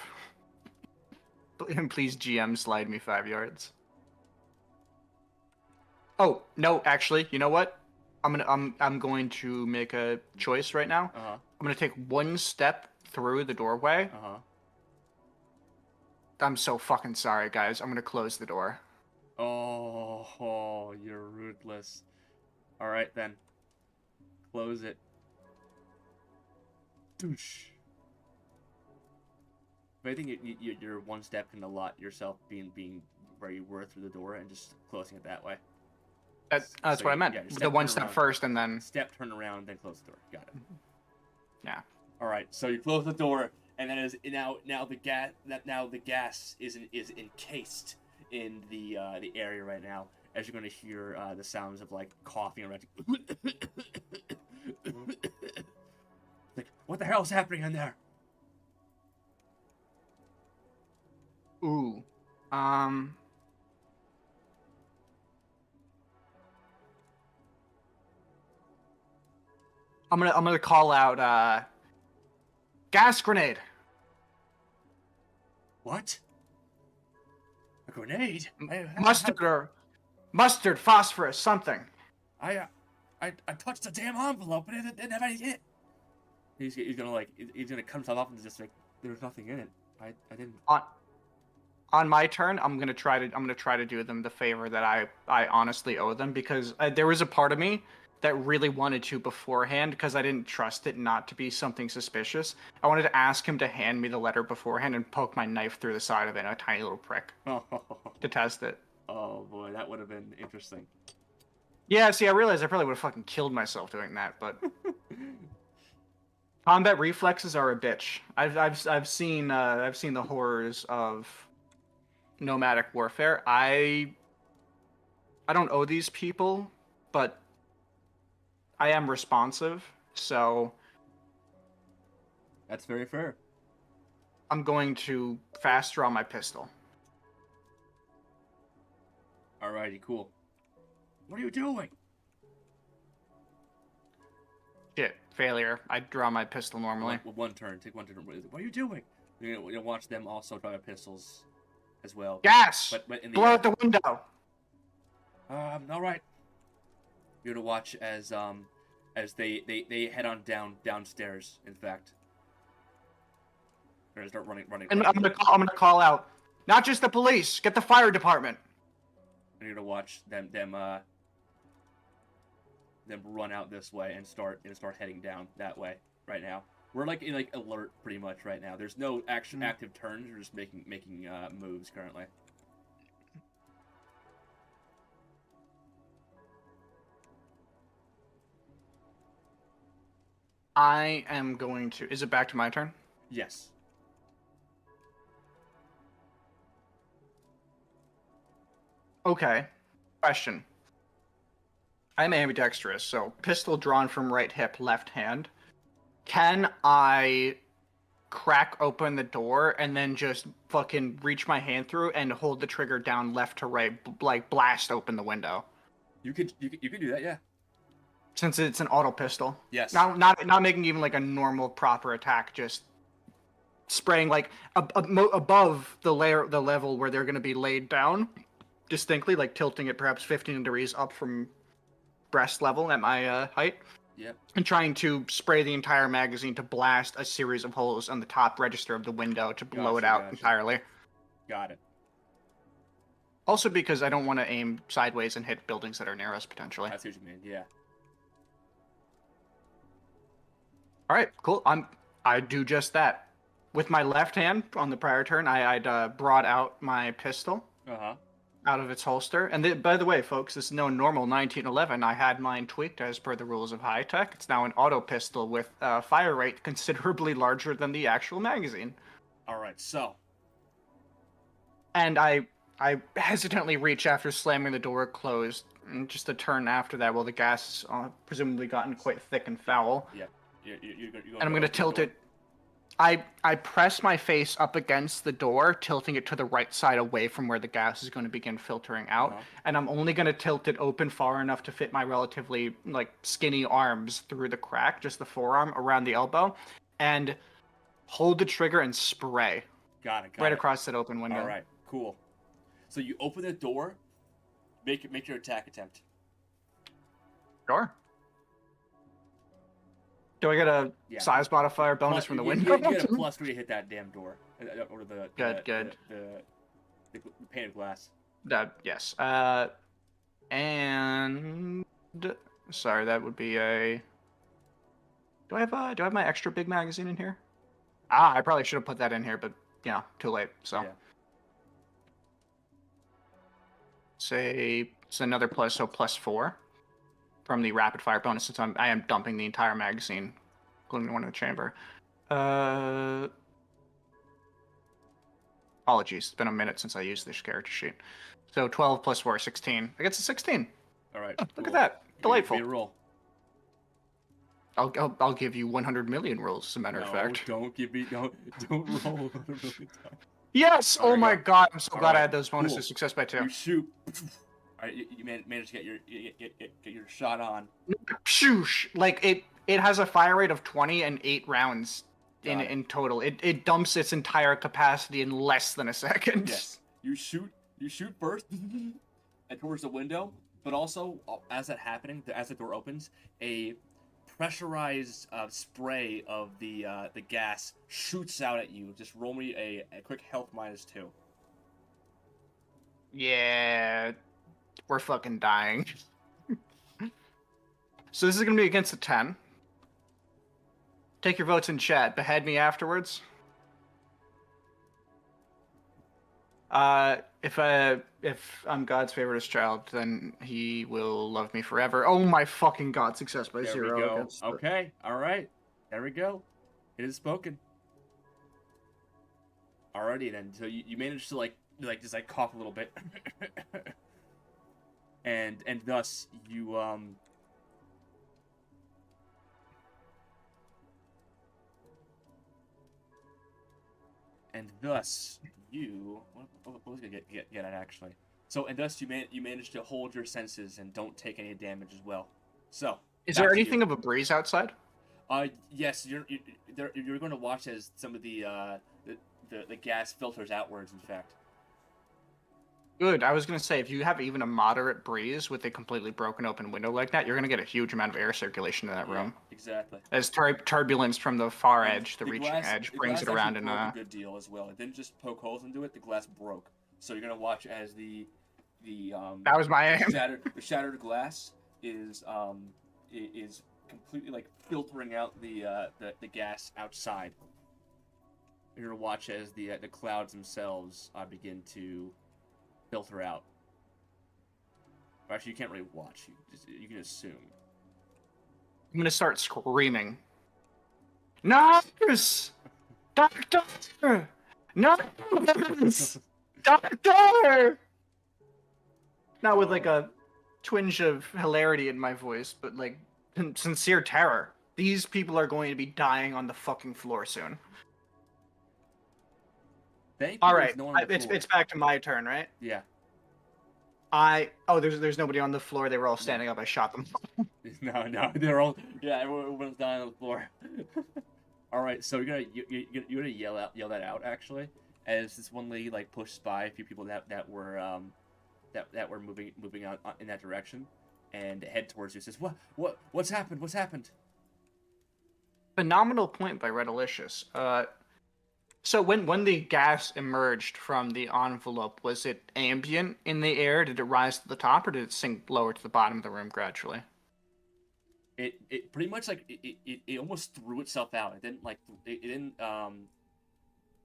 Please, GM, slide me 5 yards. Oh no, actually, you know what? I'm going to make a choice right now. I'm gonna take 1 step through the doorway. I'm so fucking sorry, guys. I'm gonna close the door. Oh, you're ruthless. All right, then. Close it. Douche. But I think you're 1 step can allot yourself being where you were through the door and just closing it that way. That's what I meant. Yeah, the 1 step first and then... Step, turn around, then close the door. Got it. Yeah. All right, so you close the door, and then now the gas is encased in the area right now, as you're going to hear the sounds of like coughing around. Like, what the hell is happening in there? Ooh. I'm gonna call out gas grenade. What? A grenade? Mustard, phosphorus, something. I touched the damn envelope, but it didn't have anything in it. He's gonna cut himself off and just like, there's nothing in it. I didn't. On my turn, I'm gonna try to do them the favor that I honestly owe them, because there was a part of me that really wanted to beforehand, because I didn't trust it not to be something suspicious. I wanted to ask him to hand me the letter beforehand and poke my knife through the side of it in a tiny little prick to test it. Oh boy, that would have been interesting. Yeah, see, I realized I probably would have fucking killed myself doing that, but combat reflexes are a bitch. I've seen the horrors of nomadic warfare. I don't owe these people, but I am responsive, so that's very fair. I'm going to fast draw my pistol. Alrighty, cool. What are you doing? Shit, failure. I draw my pistol normally. One turn. Take one turn. What are you doing? You're gonna watch them also draw their pistols as well. Gas! But in the Blow out the window! all right. You're gonna watch as they head on downstairs. In fact, they're gonna start running. And I'm gonna call out, not just the police, get the fire department. And you're gonna watch them run out this way and start heading down that way right now. We're like in alert pretty much right now. There's no active turns. We're just making moves currently. I am going to. Is it back to my turn? Yes. Okay. Question. I'm ambidextrous, so pistol drawn from right hip, left hand. Can I crack open the door and then just fucking reach my hand through and hold the trigger down left to right, like blast open the window? You could do that, yeah. Since it's an auto pistol. Yes. Not making even like a normal proper attack, just spraying like above the level where they're going to be laid down, distinctly, like tilting it perhaps 15 degrees up from breast level at my height. Yep. And trying to spray the entire magazine to blast a series of holes on the top register of the window to blow it out entirely. Got it. Also because I don't want to aim sideways and hit buildings that are near us potentially. I see what you mean, yeah. All right, cool. I do just that. With my left hand on the prior turn, I'd brought out my pistol out of its holster. And by the way, folks, this is no normal 1911. I had mine tweaked as per the rules of high tech. It's now an auto pistol with a fire rate considerably larger than the actual magazine. All right, so. And I hesitantly reach after slamming the door closed. And just a turn after that, well, the gas presumably gotten quite thick and foul. Yeah. And I'm going to tilt it. I press my face up against the door, tilting it to the right side away from where the gas is going to begin filtering out. And I'm only going to tilt it open far enough to fit my relatively skinny arms through the crack, just the forearm around the elbow, and hold the trigger and spray. Got it. Right across that open window. All right, cool. So you open the door, make your attack attempt. Sure. Do I get a size modifier bonus from the window? You get a +3 to hit that damn door. Or the pane of glass. Yes. And sorry, that would be a. Do I have my extra big magazine in here? I probably should have put that in here, but yeah, too late. So. Yeah. Say it's another +4 from the rapid fire bonus, since I am dumping the entire magazine, including the one in the chamber. Apologies, it's been a minute since I used this character sheet. So 12 + 4, 16. I get a 16. All right. Oh, look at that. Delightful. Give me a roll. I'll give you 100 million rolls, as a matter of fact. Don't roll 100 million times. Yes! Oh my god, I'm so glad I had those bonuses. Cool. Success by 2. You shoot. All right, you managed to get your shot on. Shoosh! It has a fire rate of 20 and 8 rounds in total. It dumps its entire capacity in less than a second. Yes. You shoot first and towards the window, but also as that happening, as the door opens, a pressurized spray of the gas shoots out at you. Just roll me a quick health -2. Yeah, we're fucking dying. So this is gonna be against a 10. Take your votes in chat. Behead me afterwards. If I'm God's favoriteest child, then he will love me forever. Oh my fucking god! Success by 0. There we go. Okay. All right. There we go. It is spoken. Alrighty then. So you managed to just cough a little bit, and thus you what was I gonna get at actually? So and thus you manage to hold your senses and don't take any damage as well. So Is back there to you. anything of a breeze outside? Yes, you're going to watch as some of the gas filters outwards. In fact. Good. I was going to say, if you have even a moderate breeze with a completely broken open window like that, you're going to get a huge amount of air circulation in that room. Exactly. As turbulence from the far And edge, the reaching edge, the brings glass it around actually broke and a good deal as well. It didn't just poke holes into it; the glass broke. So you're gonna watch as the that was my aim. the shattered glass is completely like filtering out the gas outside. You're gonna watch as the clouds themselves begin to filter out. Actually, you can't really watch. You can assume. I'm going to start screaming. Nurse! Doctor! Nurse! Doctor! Not with like a twinge of hilarity in my voice, but like sincere terror. These people are going to be dying on the fucking floor soon. All right, it's back to my turn, right? Yeah. There's nobody on the floor. They were all standing up. I shot them. No, they're all everyone's dying on the floor. All right, so you're gonna yell that out actually, as this one lady like pushes by a few people that were moving out in that direction, and head towards you. Says, what's happened? What's happened? Phenomenal point by Redalicious. So when the gas emerged from the envelope, was it ambient in the air? Did it rise to the top, or did it sink lower to the bottom of the room gradually? It pretty much like it almost threw itself out. It didn't like it didn't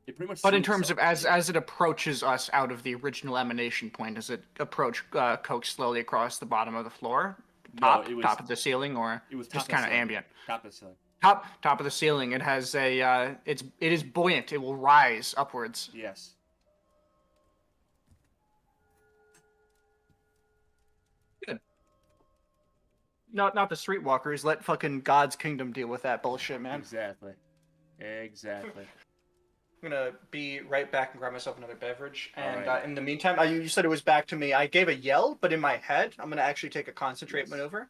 it pretty much. But in terms of as it approaches us out of the original emanation point, does it approach coax slowly across the bottom of the floor, top of the ceiling, or it was just kind of ambient? Top of the ceiling. Top of the ceiling. It has a it is buoyant. It will rise upwards. Yes. Good. Not the streetwalkers. Let fucking God's kingdom deal with that bullshit, man. Exactly. I'm gonna be right back and grab myself another beverage. And right. In the meantime, you said it was back to me. I gave a yell, but in my head, I'm gonna actually take a concentrate maneuver.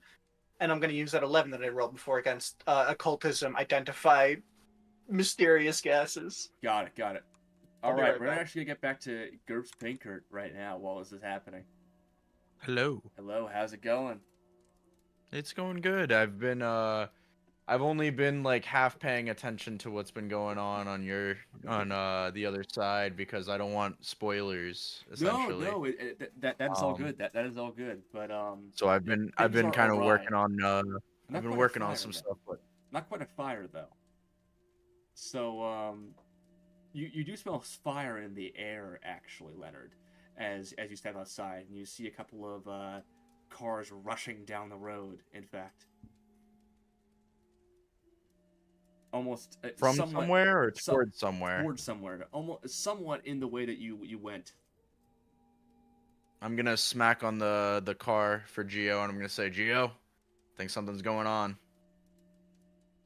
And I'm going to use that 11 that I rolled before against occultism, identify mysterious gases. Got it. All right, we're actually going to get back to GURPS Pinkert right now while this is happening. Hello, how's it going? It's going good. I've only been like half paying attention to what's been going on the other side because I don't want spoilers. Essentially, No, that's all good. That is all good. But so I've been kind of working on some stuff, but not quite a fire though. So you do smell fire in the air actually, Leonard, as you step outside and you see a couple of cars rushing down the road. In fact. Almost from somewhere or towards somewhere? Towards somewhere. Almost somewhat in the way that you went. I'm gonna smack on the car for Geo, and I'm gonna say, Geo, think something's going on.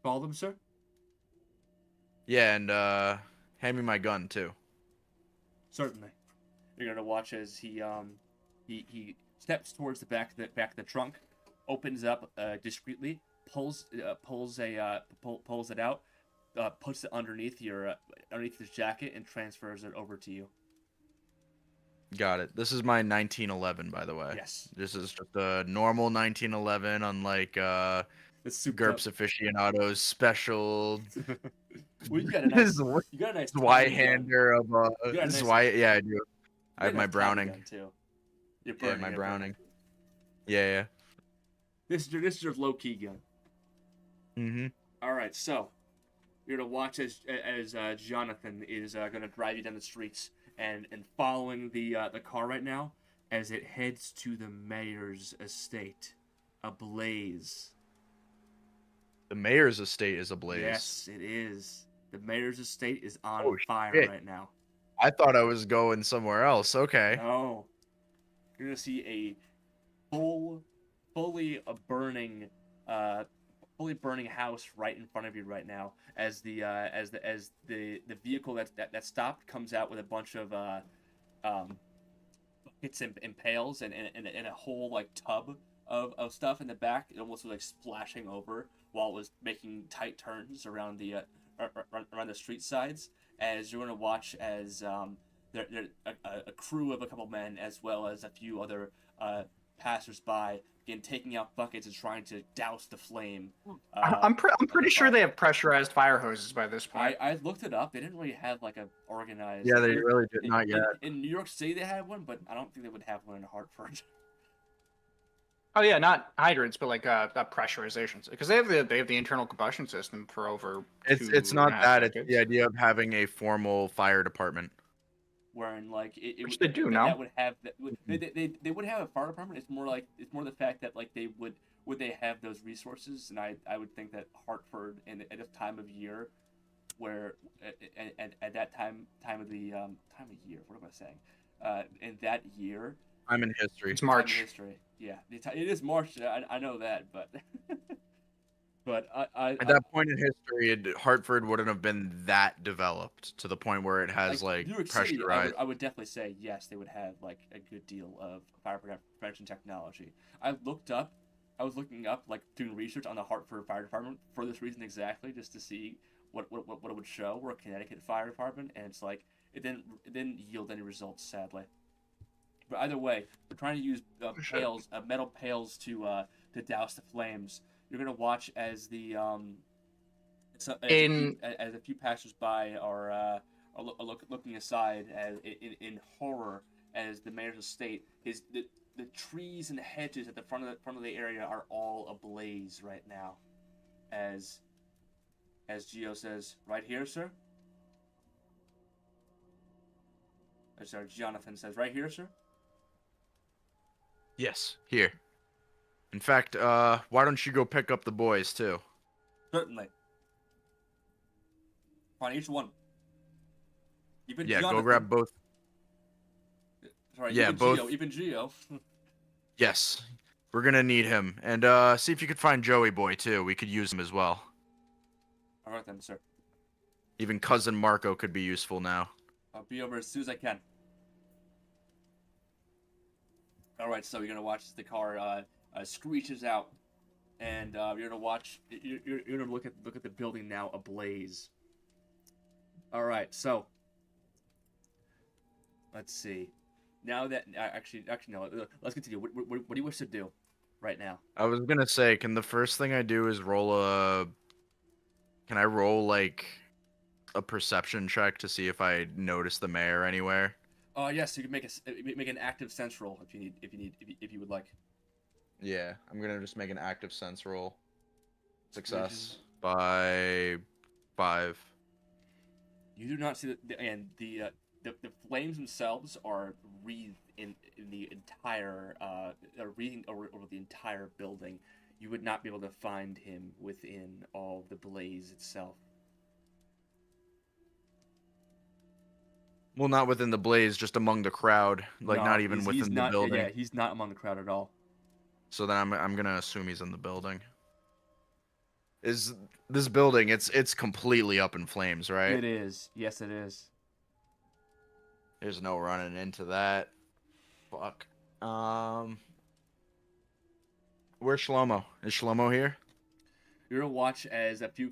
Call them, sir? Yeah, and hand me my gun too. Certainly. You're gonna watch as he steps towards the back of the trunk, opens up discreetly. Pulls it out, puts it underneath his jacket, and transfers it over to you. Got it. This is my 1911, by the way. Yes. This is just a normal 1911, unlike GURPS aficionados special. Well, you got a nice Zweihander of This is why. Yeah, I do. I have my Browning too. Yeah, my Browning. Yeah. This is your low key gun. Mm-hmm. All right, so you're gonna watch as Jonathan is gonna drive you down the streets and following the car right now as it heads to the mayor's estate, ablaze. The mayor's estate is ablaze. Yes, it is. The mayor's estate is on fire right now. I thought I was going somewhere else. Okay. No, you're gonna see a fully burning house right in front of you right now as the vehicle that stopped comes out with a bunch of hits and impales, and in a whole like tub of stuff in the back. It almost was like splashing over while it was making tight turns around the around the street sides. As you're gonna watch as there a crew of a couple men as well as a few other passersby begin taking out buckets and trying to douse the flame. I'm pretty sure they have pressurized fire hoses by this point. I looked it up. They didn't really have like a organized. Yeah, they really did not yet. In New York City, they had one, but I don't think they would have one in Hartford. Oh yeah, not hydrants, but like pressurizations, because they have the internal combustion system for over. It's not that. It's the idea of having a formal fire department. Wherein like Which they do now. That would have they would have a fire department. It's more the fact that like they would they have those resources, and I would think that Hartford at this time of year, where at that time of the time of year, what am I saying? In that year. I'm in history. It's March. Time in history. Yeah, it is March. I know that, but but at that point in history, Hartford wouldn't have been that developed to the point where it has like New York pressurized. City, I would definitely say yes, they would have like a good deal of fire prevention technology. I was looking up like doing research on the Hartford Fire Department for this reason exactly, just to see what it would show. We're a Connecticut Fire Department, and it's like it didn't yield any results, sadly. But either way, we're trying to use metal pails to douse the flames. You're gonna watch as the as a few passersby are looking aside in horror as the mayor's estate the trees and hedges at the front of the area are all ablaze right now. As Gio says, "Right here, sir." Or sorry, Jonathan says, "Right here, sir." Yes, here. In fact, why don't you go pick up the boys too? Certainly. Find each one. Even yeah, Jonathan. go grab both. Sorry, yeah, even both. Even Gio. Yes, we're gonna need him, and see if you could find Joey Boy too. We could use him as well. All right then, sir. Even cousin Marco could be useful now. I'll be over as soon as I can. All right, so you're gonna watch as the car screeches out, and you're gonna watch. You're gonna look at the building now ablaze. All right, so let's see. Now that actually no, let's continue. What do you wish to do right now? I was gonna say, can the first thing I do is roll a? Can I roll like a perception check to see if I notice the mayor anywhere? Yes, you can make an active sense roll if you would like. Yeah, I'm gonna just make an active sense roll. Success by 5. You do not see the flames themselves are wreathed in the entire wreathing over the entire building. You would not be able to find him within all the blaze itself. Well, not within the blaze, just among the crowd. Like, No, not even within the building. Yeah, he's not among the crowd at all. So then I'm gonna assume he's in the building. Is this building? It's completely up in flames, right? It is. Yes, it is. There's no running into that. Fuck. Where's Shlomo? Is Shlomo here? You're gonna watch as a few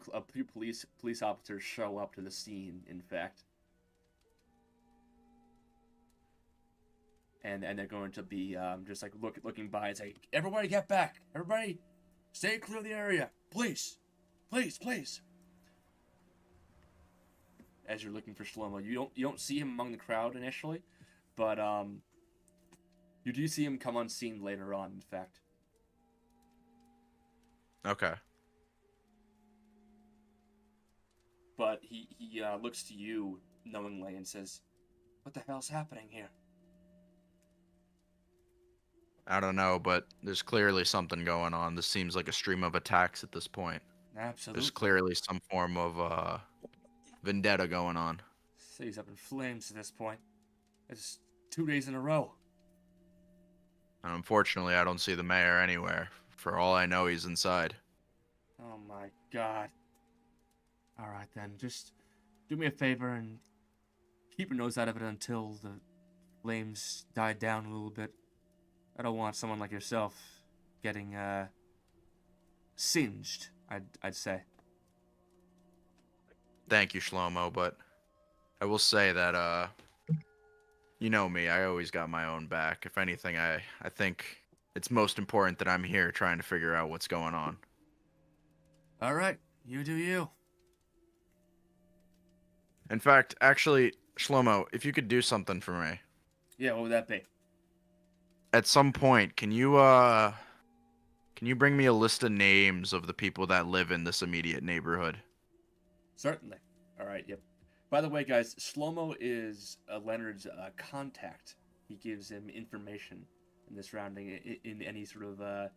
police officers show up to the scene. In fact. And they're going to be just like looking by and say, "Everybody get back! Everybody, stay clear of the area, please, please, please." As you're looking for Shlomo, you don't see him among the crowd initially, but you do see him come on scene later on. In fact. Okay. But he looks to you knowingly and says, "What the hell's happening here?" I don't know, but there's clearly something going on. This seems like a stream of attacks at this point. Absolutely. There's clearly some form of vendetta going on. City's up in flames at this point. It's 2 days in a row. And unfortunately, I don't see the mayor anywhere. For all I know, he's inside. Oh my god. Alright then, just do me a favor and keep your nose out of it until the flames died down a little bit. I don't want someone like yourself getting singed, I'd say. Thank you, Shlomo, but I will say that you know me, I always got my own back. If anything, I think it's most important that I'm here trying to figure out what's going on. All right, you do you. In fact, actually, Shlomo, if you could do something for me. Yeah, what would that be? At some point, can you bring me a list of names of the people that live in this immediate neighborhood? Certainly. All right, yep. By the way, guys, Shlomo is Leonard's contact. He gives him information in the surrounding in any sort of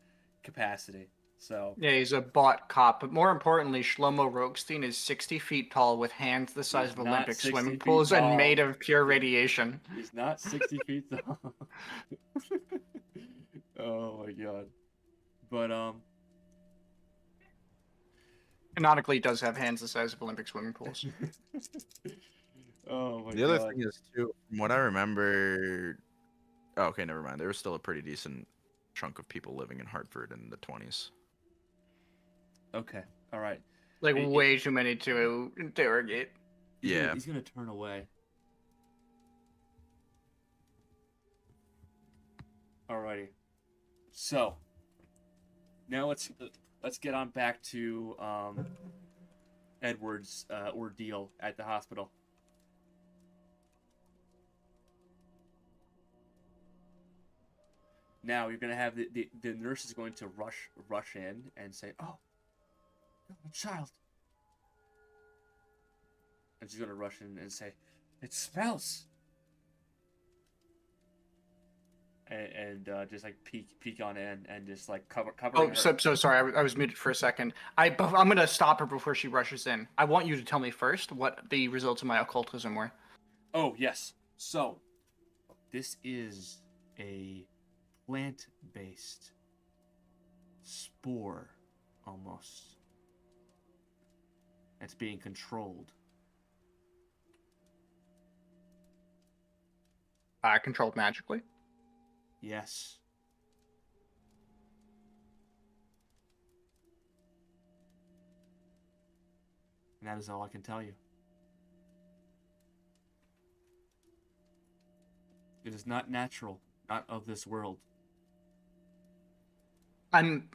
capacity. So Yeah, he's a bot cop, but more importantly, Shlomo Rokstein is 60 feet tall with hands the size He's of not Olympic 60 swimming feet pools and tall. made of pure radiation. he's not 60 feet tall. Oh my god. But Canonically, he does have hands the size of Olympic swimming pools. oh my The other god. thing is too, from what I remember. Oh, okay, never mind. There was still a pretty decent chunk of people living in Hartford in the 20s. Okay. All right. Like, way too many to interrogate. He's gonna turn away. Alrighty. So now let's get on back to Edward's ordeal at the hospital. Now you're gonna have the nurse is going to rush in and say, "Oh, a child," and she's gonna rush in and say, "It smells," and just like peek on in and just like cover. Oh, her. so sorry. I was muted for a second. I'm gonna stop her before she rushes in. I want you to tell me first what the results of my occultism were. Oh yes. So this is a plant-based spore, almost. It's being controlled. Controlled magically. Yes. And that is all I can tell you. It is not natural, not of this world. I'm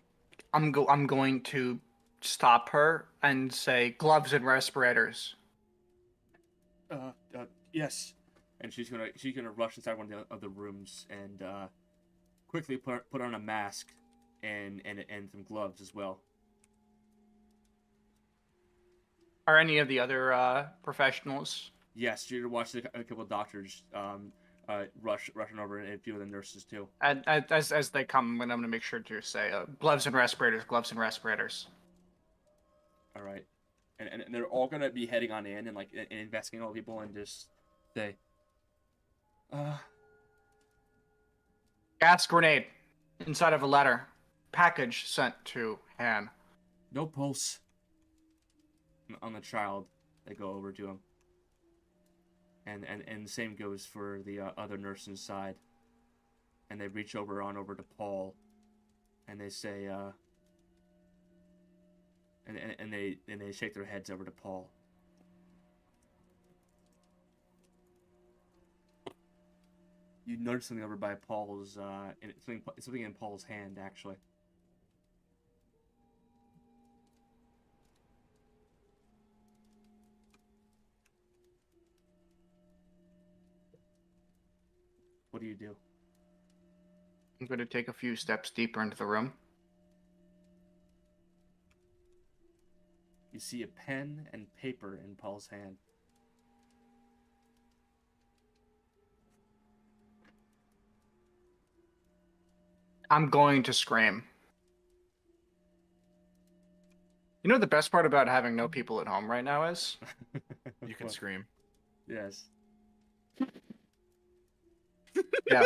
going to stop her and say gloves and respirators. Yes. And she's gonna rush inside one of the other rooms and quickly put on a mask and some gloves as well. Are any of the other professionals? Yes, you're gonna watch a couple of doctors rushing over, and a few of the nurses too. And as they come, I'm gonna make sure to say gloves and respirators, gloves and respirators. All right, and they're all gonna be heading on in and like and investigating all the people and just say, Gas grenade inside of a letter. Package sent to Han. no pulse on the child. They go over to him. And the same goes for the other nurse inside. And they reach over to Paul, and they say, and they shake their heads over to Paul. You notice something over by Paul's, something in Paul's hand actually. What do you do? I'm going to take a few steps deeper into the room. You see a pen and paper in Paul's hand. I'm going to scream. You know what the best part about having no people at home right now is? You can scream. Yes. Yeah.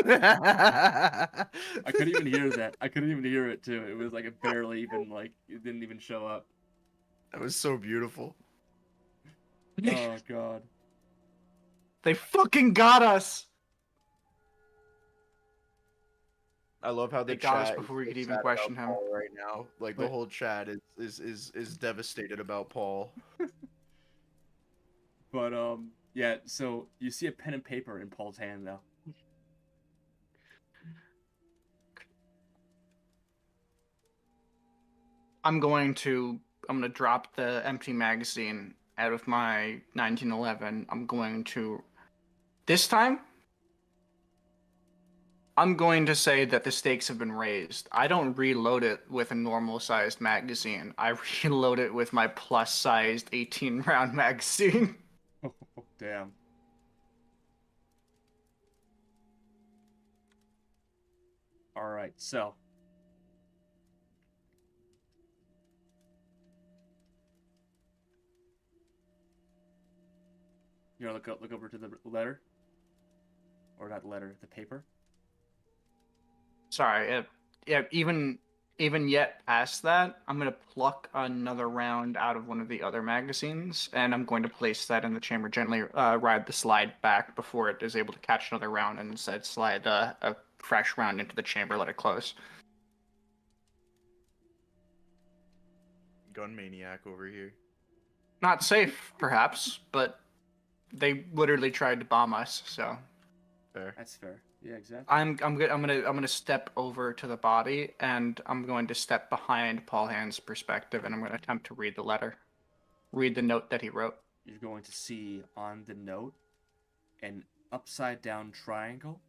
I couldn't even hear that. I couldn't even hear it too. It was like it barely even it didn't even show up. That was so beautiful. Oh god. They fucking got us! I love how the They got us chat before we is could so even sad question about him. Paul right now. Like the But- whole chat is devastated about Paul. But yeah. So you see a pen and paper in Paul's hand now. I'm gonna drop the empty magazine out of my 1911. This time, I'm going to say that the stakes have been raised. I don't reload it with a normal sized magazine. I reload it with my plus sized 18 round magazine. Oh, damn. All right. So you want to look over to the letter, or not letter, the paper. Sorry, yeah, even yet past that, I'm gonna pluck another round out of one of the other magazines, and I'm going to place that in the chamber, gently ride the slide back before it is able to catch another round, and instead slide a fresh round into the chamber, let it close. Gun maniac over here. Not safe, perhaps, but they literally tried to bomb us, so Fair. That's fair. Yeah, exactly. I'm gonna step over to the body, and I'm going to step behind Paul Hand's perspective, and I'm gonna attempt to read the letter, read the note that he wrote. You're going to see on the note an upside down triangle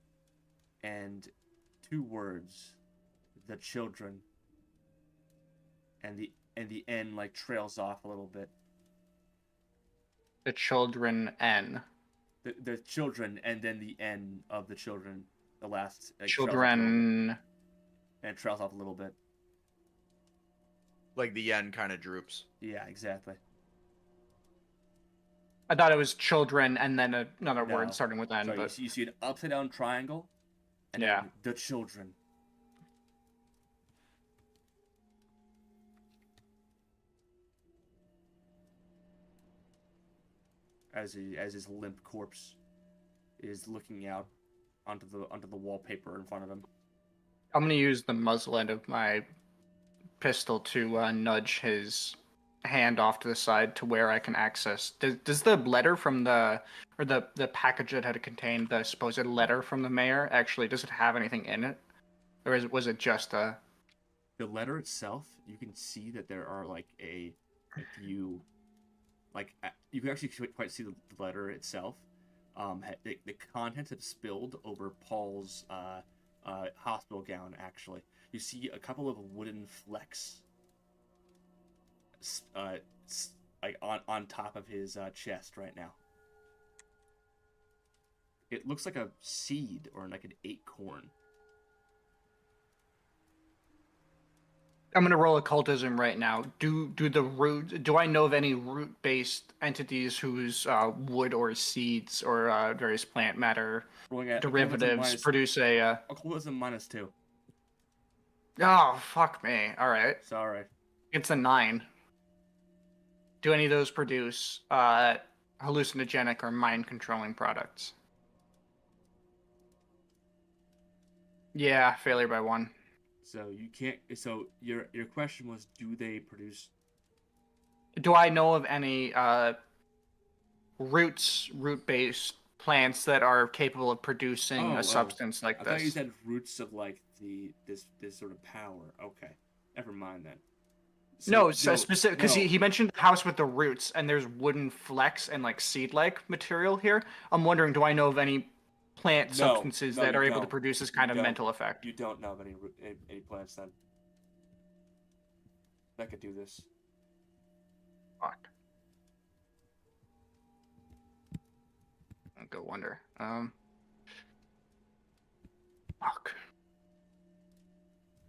and two words, the children, and the N like trails off a little bit. The children N. The children and then the N of the children, the last like, trails off a little bit. Children. And it trails off a little bit. Like the yen kind of droops. Yeah, exactly. I thought it was children and then another No. word starting with N, So but you see an upside down triangle, and yeah. then the children. As his limp corpse is looking out onto the wallpaper in front of him. I'm gonna use the muzzle end of my pistol to nudge his hand off to the side to where I can access. Does the letter from the package that had contained the supposed letter from the mayor actually, does it have anything in it, or was it just a? The letter itself, you can see that there are like if you like you can actually quite see the letter itself. The contents have spilled over Paul's hospital gown. Actually, you see a couple of wooden flecks, like on top of his chest right now. It looks like a seed or like an acorn. I'm gonna roll occultism right now. Do I know of any root-based entities whose wood or seeds or various plant matter derivatives produce a? Occultism -2. Oh fuck me! All right, Sorry. it's a 9. Do any of those produce hallucinogenic or mind-controlling products? Yeah, failure by 1. So you can't. So your question was, do they produce? Do I know of any root-based plants that are capable of producing a substance like I this? thought you said roots of like this sort of power. Okay, never mind then. So specific, because he mentioned the house with the roots, and there's wooden flecks and like seed-like material here. I'm wondering, do I know of any plant substances that are able to produce this kind of mental effect? You don't know of any plants then that could do this. Fuck. I'll go wonder. Fuck.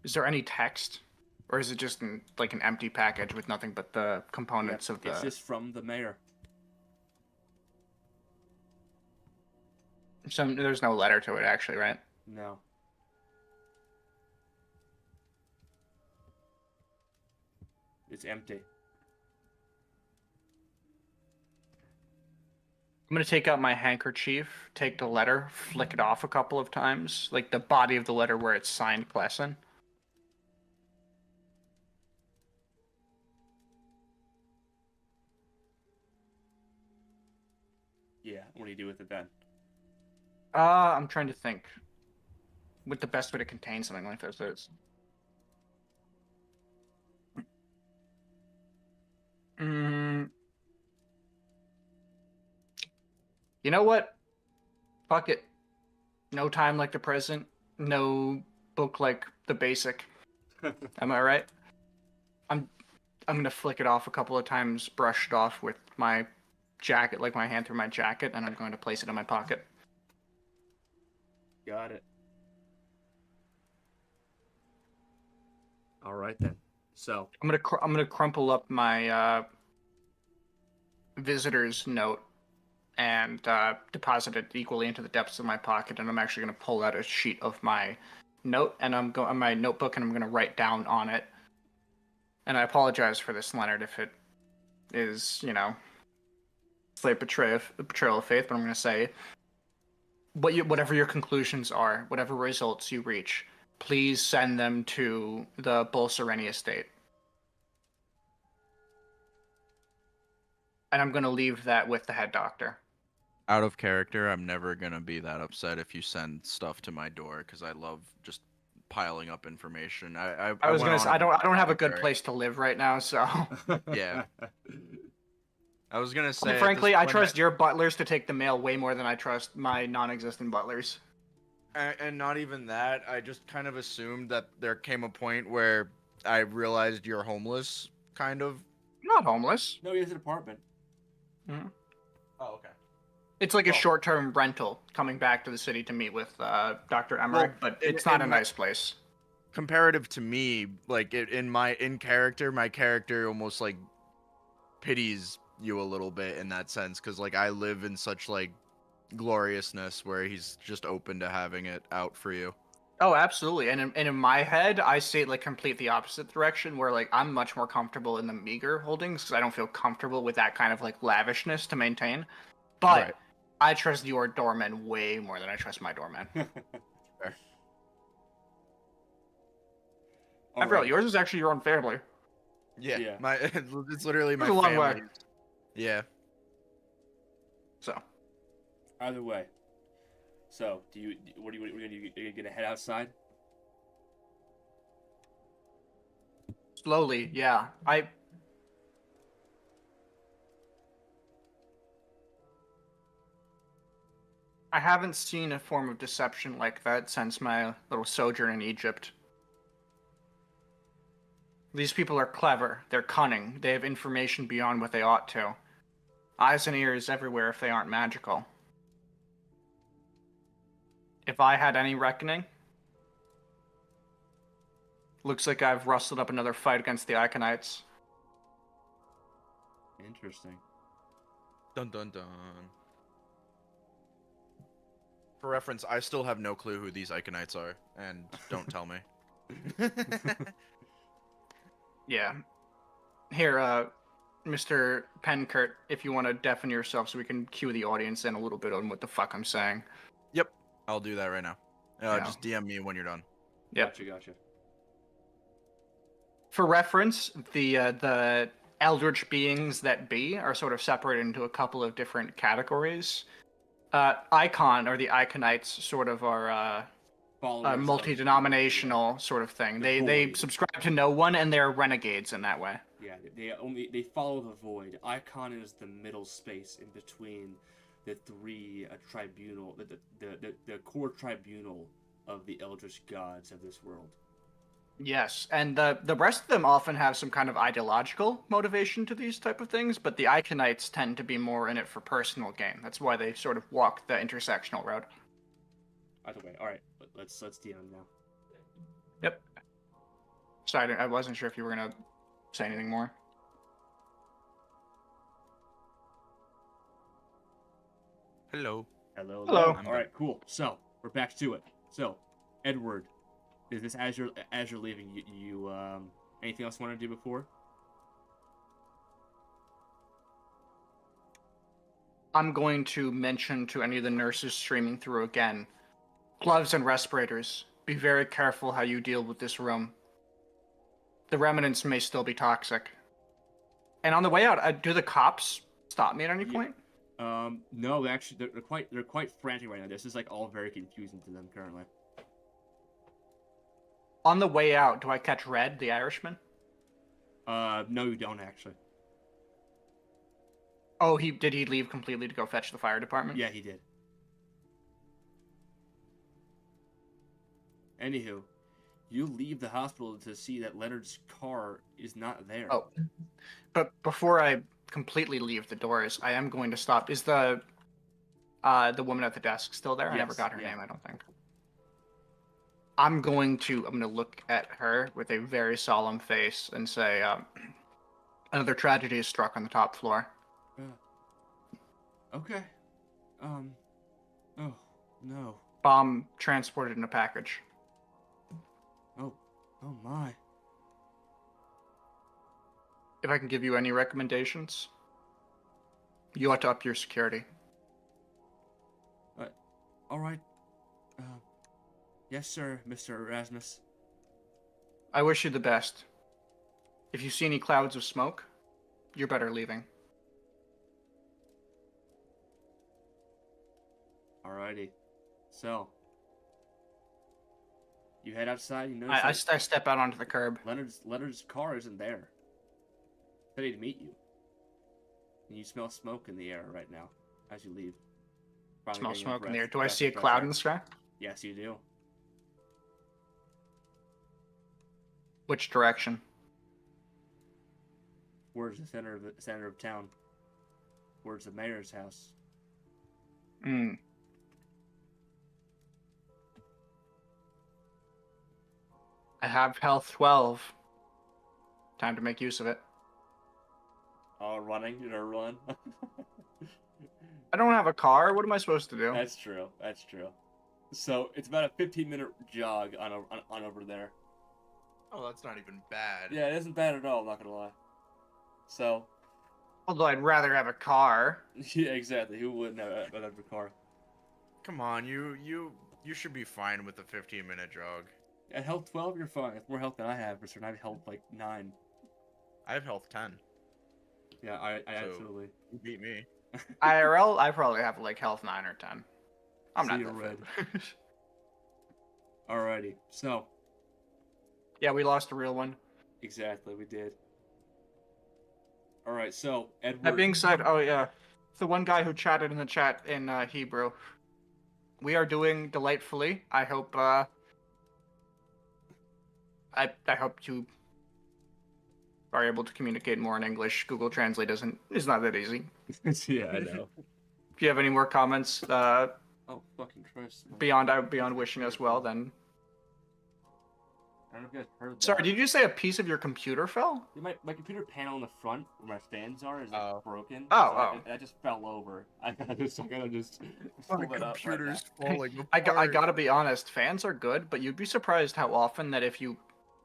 Is there any text, or is it just like an empty package with nothing but the components of the? It's just from the mayor. So there's no letter to it, actually, right? No. It's empty. I'm gonna take out my handkerchief, take the letter, flick it off a couple of times, like the body of the letter where it's signed Klesson. Yeah. What do you do with it then? I'm trying to think what the best way to contain something like this is. Mm, you know what? Fuck it. No time like the present. No book like the basic. Am I right? I'm I'm gonna flick it off a couple of times, brush it off with my jacket, like my hand through my jacket, and I'm going to place it in my pocket. Got it. All right then. So I'm gonna crumple up my visitor's note and deposit it equally into the depths of my pocket, and I'm actually gonna pull out a sheet of my note and my notebook, and I'm gonna write down on it. And I apologize for this, Leonard, if it is, slight betrayal of faith, but I'm gonna say whatever your conclusions are, whatever results you reach, please send them to the Bolsereni estate. And I'm going to leave that with the head doctor. Out of character, I'm never gonna be that upset if you send stuff to my door because I love just piling up information. I was went going to say on I don't have a good commentary. place to live right now, so Yeah. I was gonna say. quite frankly, I trust your butlers to take the mail way more than I trust my non-existent butlers. And not even that. I just kind of assumed that there came a point where I realized you're homeless, kind of. I'm not homeless. No, he has an apartment. Mhm. Oh, okay. It's like a Well- short-term rental coming back to the city to meet with Dr. Emmerich, Well, but in- it's not a in- nice place. Comparative to me, like in character, my character almost like pities you a little bit in that sense, because like I live in such like gloriousness where he's just open to having it out for you. Oh, absolutely. And in my head, I see it like complete the opposite direction, where like I'm much more comfortable in the meager holdings because I don't feel comfortable with that kind of like lavishness to maintain. But Right. I trust your doorman way more than I trust my doorman. Fair. After all, yours is actually your own family. Yeah. Yeah. My it's literally my It's a long way. family. Yeah. So Either way. So, what are you gonna head outside? slowly, yeah. I haven't seen a form of deception like that since my little sojourn in Egypt. These people are clever, they're cunning, they have information beyond what they ought to. Eyes and ears everywhere if they aren't magical. If I had any reckoning, looks like I've rustled up another fight against the Iconites. Interesting. Dun dun dun. For reference, I still have no clue who these Iconites are, and don't tell me. Yeah. Here, Mr. Penkert, if you want to deafen yourself so we can cue the audience in a little bit on what the fuck I'm saying. Yep, I'll do that right now. Yeah. Just DM me when you're done. Yep. Gotcha. For reference, the eldritch beings that be are sort of separated into a couple of different categories. Icon, or the Iconites, sort of are Followers of- multi-denominational sort of thing. The They void. subscribe to no one, and they're renegades in that way. Yeah, they follow the void. Icon is the middle space in between the three tribunal, the core tribunal of the eldritch gods of this world. Yes, and the rest of them often have some kind of ideological motivation to these type of things, but the Iconites tend to be more in it for personal gain. That's why they sort of walk the intersectional road. Either way, all right, let's DM now. Yep. Sorry, I wasn't sure if you were gonna say anything more. Hello. Hello. Hello. All right, cool. So we're back to it. So, Edward, is this as you're leaving? You anything else you want to do before? I'm going to mention to any of the nurses streaming through again, gloves and respirators. Be very careful how you deal with this room. The remnants may still be toxic. And on the way out, do the cops stop me at any point? No, actually, they're quite frantic right now. This is like all very confusing to them currently. On the way out, do I catch Red, the Irishman? No, you don't actually. Oh, did he leave completely to go fetch the fire department? Yeah, he did. Anywho, you leave the hospital to see that Leonard's car is not there. Oh, but before I completely leave the doors, I am going to stop. Is the woman at the desk still there? I never Yes, got her yeah. name, I don't think. I'm going to look at her with a very solemn face and say, another tragedy is struck on the top floor. Okay. Oh, no. Bomb transported in a package. Oh my. If I can give you any recommendations, you ought to up your security. All right. Yes, sir, Mr. Erasmus. I wish you the best. If you see any clouds of smoke, you're better leaving. Alrighty. So, you head outside. You notice I step out onto the curb. Leonard's car isn't there. Ready to meet you. And you smell smoke in the air right now as you leave. Probably Smell getting smoke in the air. breath- Do I breath see a of fresh cloud air. in the sky? Yes, you do. Which direction? Where's the center of town? Where's the mayor's house? I have health 12. Time to make use of it. Oh, running? You're gonna run? I don't have a car. What am I supposed to do? That's true. That's true. So it's about a 15-minute jog on over there. Oh, that's not even bad. Yeah, it isn't bad at all. I'm not gonna lie. So. Although I'd rather have a car. Yeah, exactly. Who wouldn't have a car? Come on, you should be fine with a 15-minute jog. At health 12, you're fine. That's more health than I have, for certain. I have health like 9. I have health 10. Yeah, I So- absolutely. You beat me. IRL, I probably have like health 9 or 10. I'm So not you're that red. Alrighty. So. Yeah, we lost a real one. Exactly, we did. Alright, so, Edward. That being said, oh yeah, the one guy who chatted in the chat in Hebrew. We are doing delightfully. I hope. I hope you are able to communicate more in English. Google Translate is not that easy. Yeah, I know. If you have any more comments, Oh, fucking Christ. beyond wishing us well, then. I don't know if you guys heard that. Sorry, did you say a piece of your computer fell? My computer panel in the front where my fans are is like broken. Oh. I just fell over. I gotta just My pull it up computer's right falling I apart. gotta be honest, fans are good, but you'd be surprised how often that if you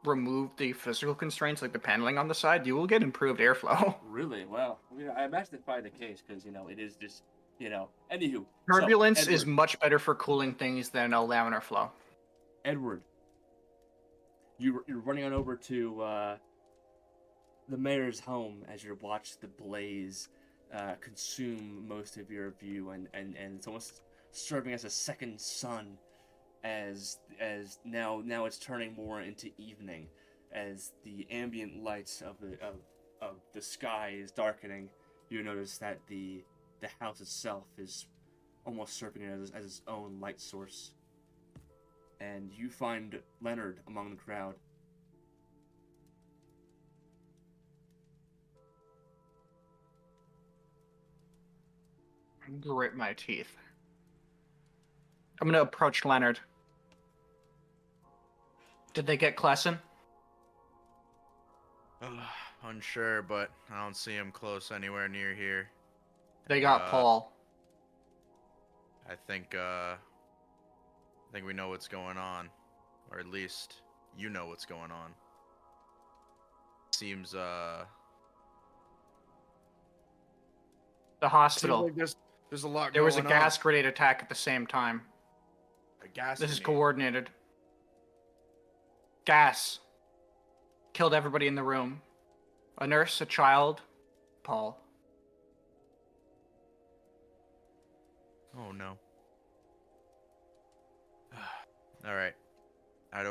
remove the physical constraints, like the paneling on the side, you will get improved airflow. now. Really? Well, I imagine it's probably the case because it is just Anywho, Turbulence so, is Edward, much better for cooling things than a laminar flow. Edward. You're running on over to the mayor's home as you watch the blaze consume most of your view, and it's almost serving as a second sun, as now it's turning more into evening, as the ambient lights of the sky is darkening. You notice that the house itself is almost serving as its own light source. And you find Leonard among the crowd. Grit my teeth. I'm gonna approach Leonard. Did they get Klesson? Unsure, but I don't see him close anywhere near here. They got Paul. I think we know what's going on, or at least you know what's going on. The hospital. Seems like There's a lot There was a going gas grenade attack at the same time. on. A gas This is grenade. coordinated. Gas. Killed everybody in the room. A nurse, a child, Paul. Oh no. All right. I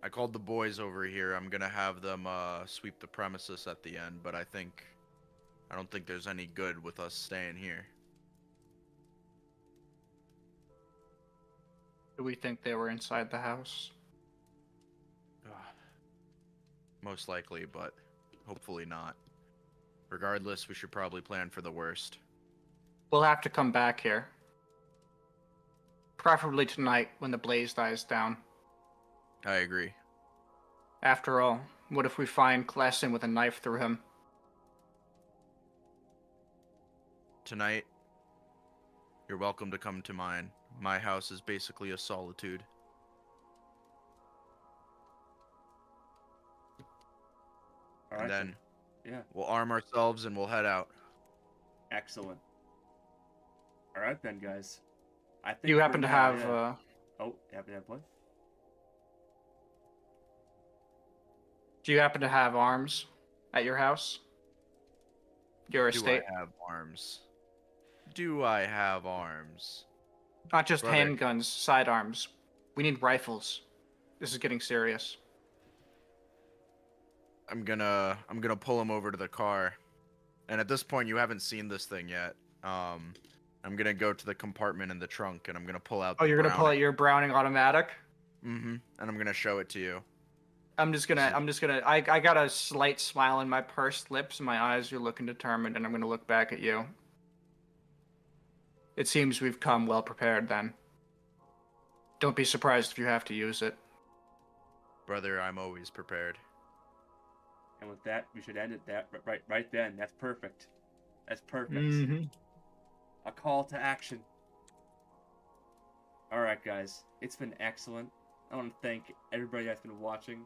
called the boys over here. I'm gonna have them sweep the premises at the end, but I don't think there's any good with us staying here. Do we think they were inside the house? Most likely, but hopefully not. Regardless, we should probably plan for the worst. We'll have to come back here. Preferably tonight when the blaze dies down. I agree. After all, what if we find Klessin with a knife through him? Tonight, you're welcome to come to mine. My house is basically a solitude. All And right, then yeah, we'll arm ourselves and we'll head out. excellent. All right then, guys. I think Do you happen for to now, have, yeah. Oh, happen to have what? do you happen to have arms at your house? Your Do estate? I have arms? Do I have arms? Not just Brother. handguns, sidearms. We need rifles. This is getting serious. I'm gonna pull him over to the car. And at this point, you haven't seen this thing yet. I'm gonna go to the compartment in the trunk and I'm gonna pull out. Oh, you're gonna pull out your Browning automatic? Mm-hmm. And I'm gonna show it to you. I got a slight smile on my pursed lips and my eyes are looking determined, and I'm gonna look back at you. It seems we've come well prepared then. Don't be surprised if you have to use it. Brother, I'm always prepared. And with that, we should end it right then. That's perfect. That's perfect. Mm-hmm. A call to action. All right, guys. It's been excellent. I want to thank everybody that's been watching.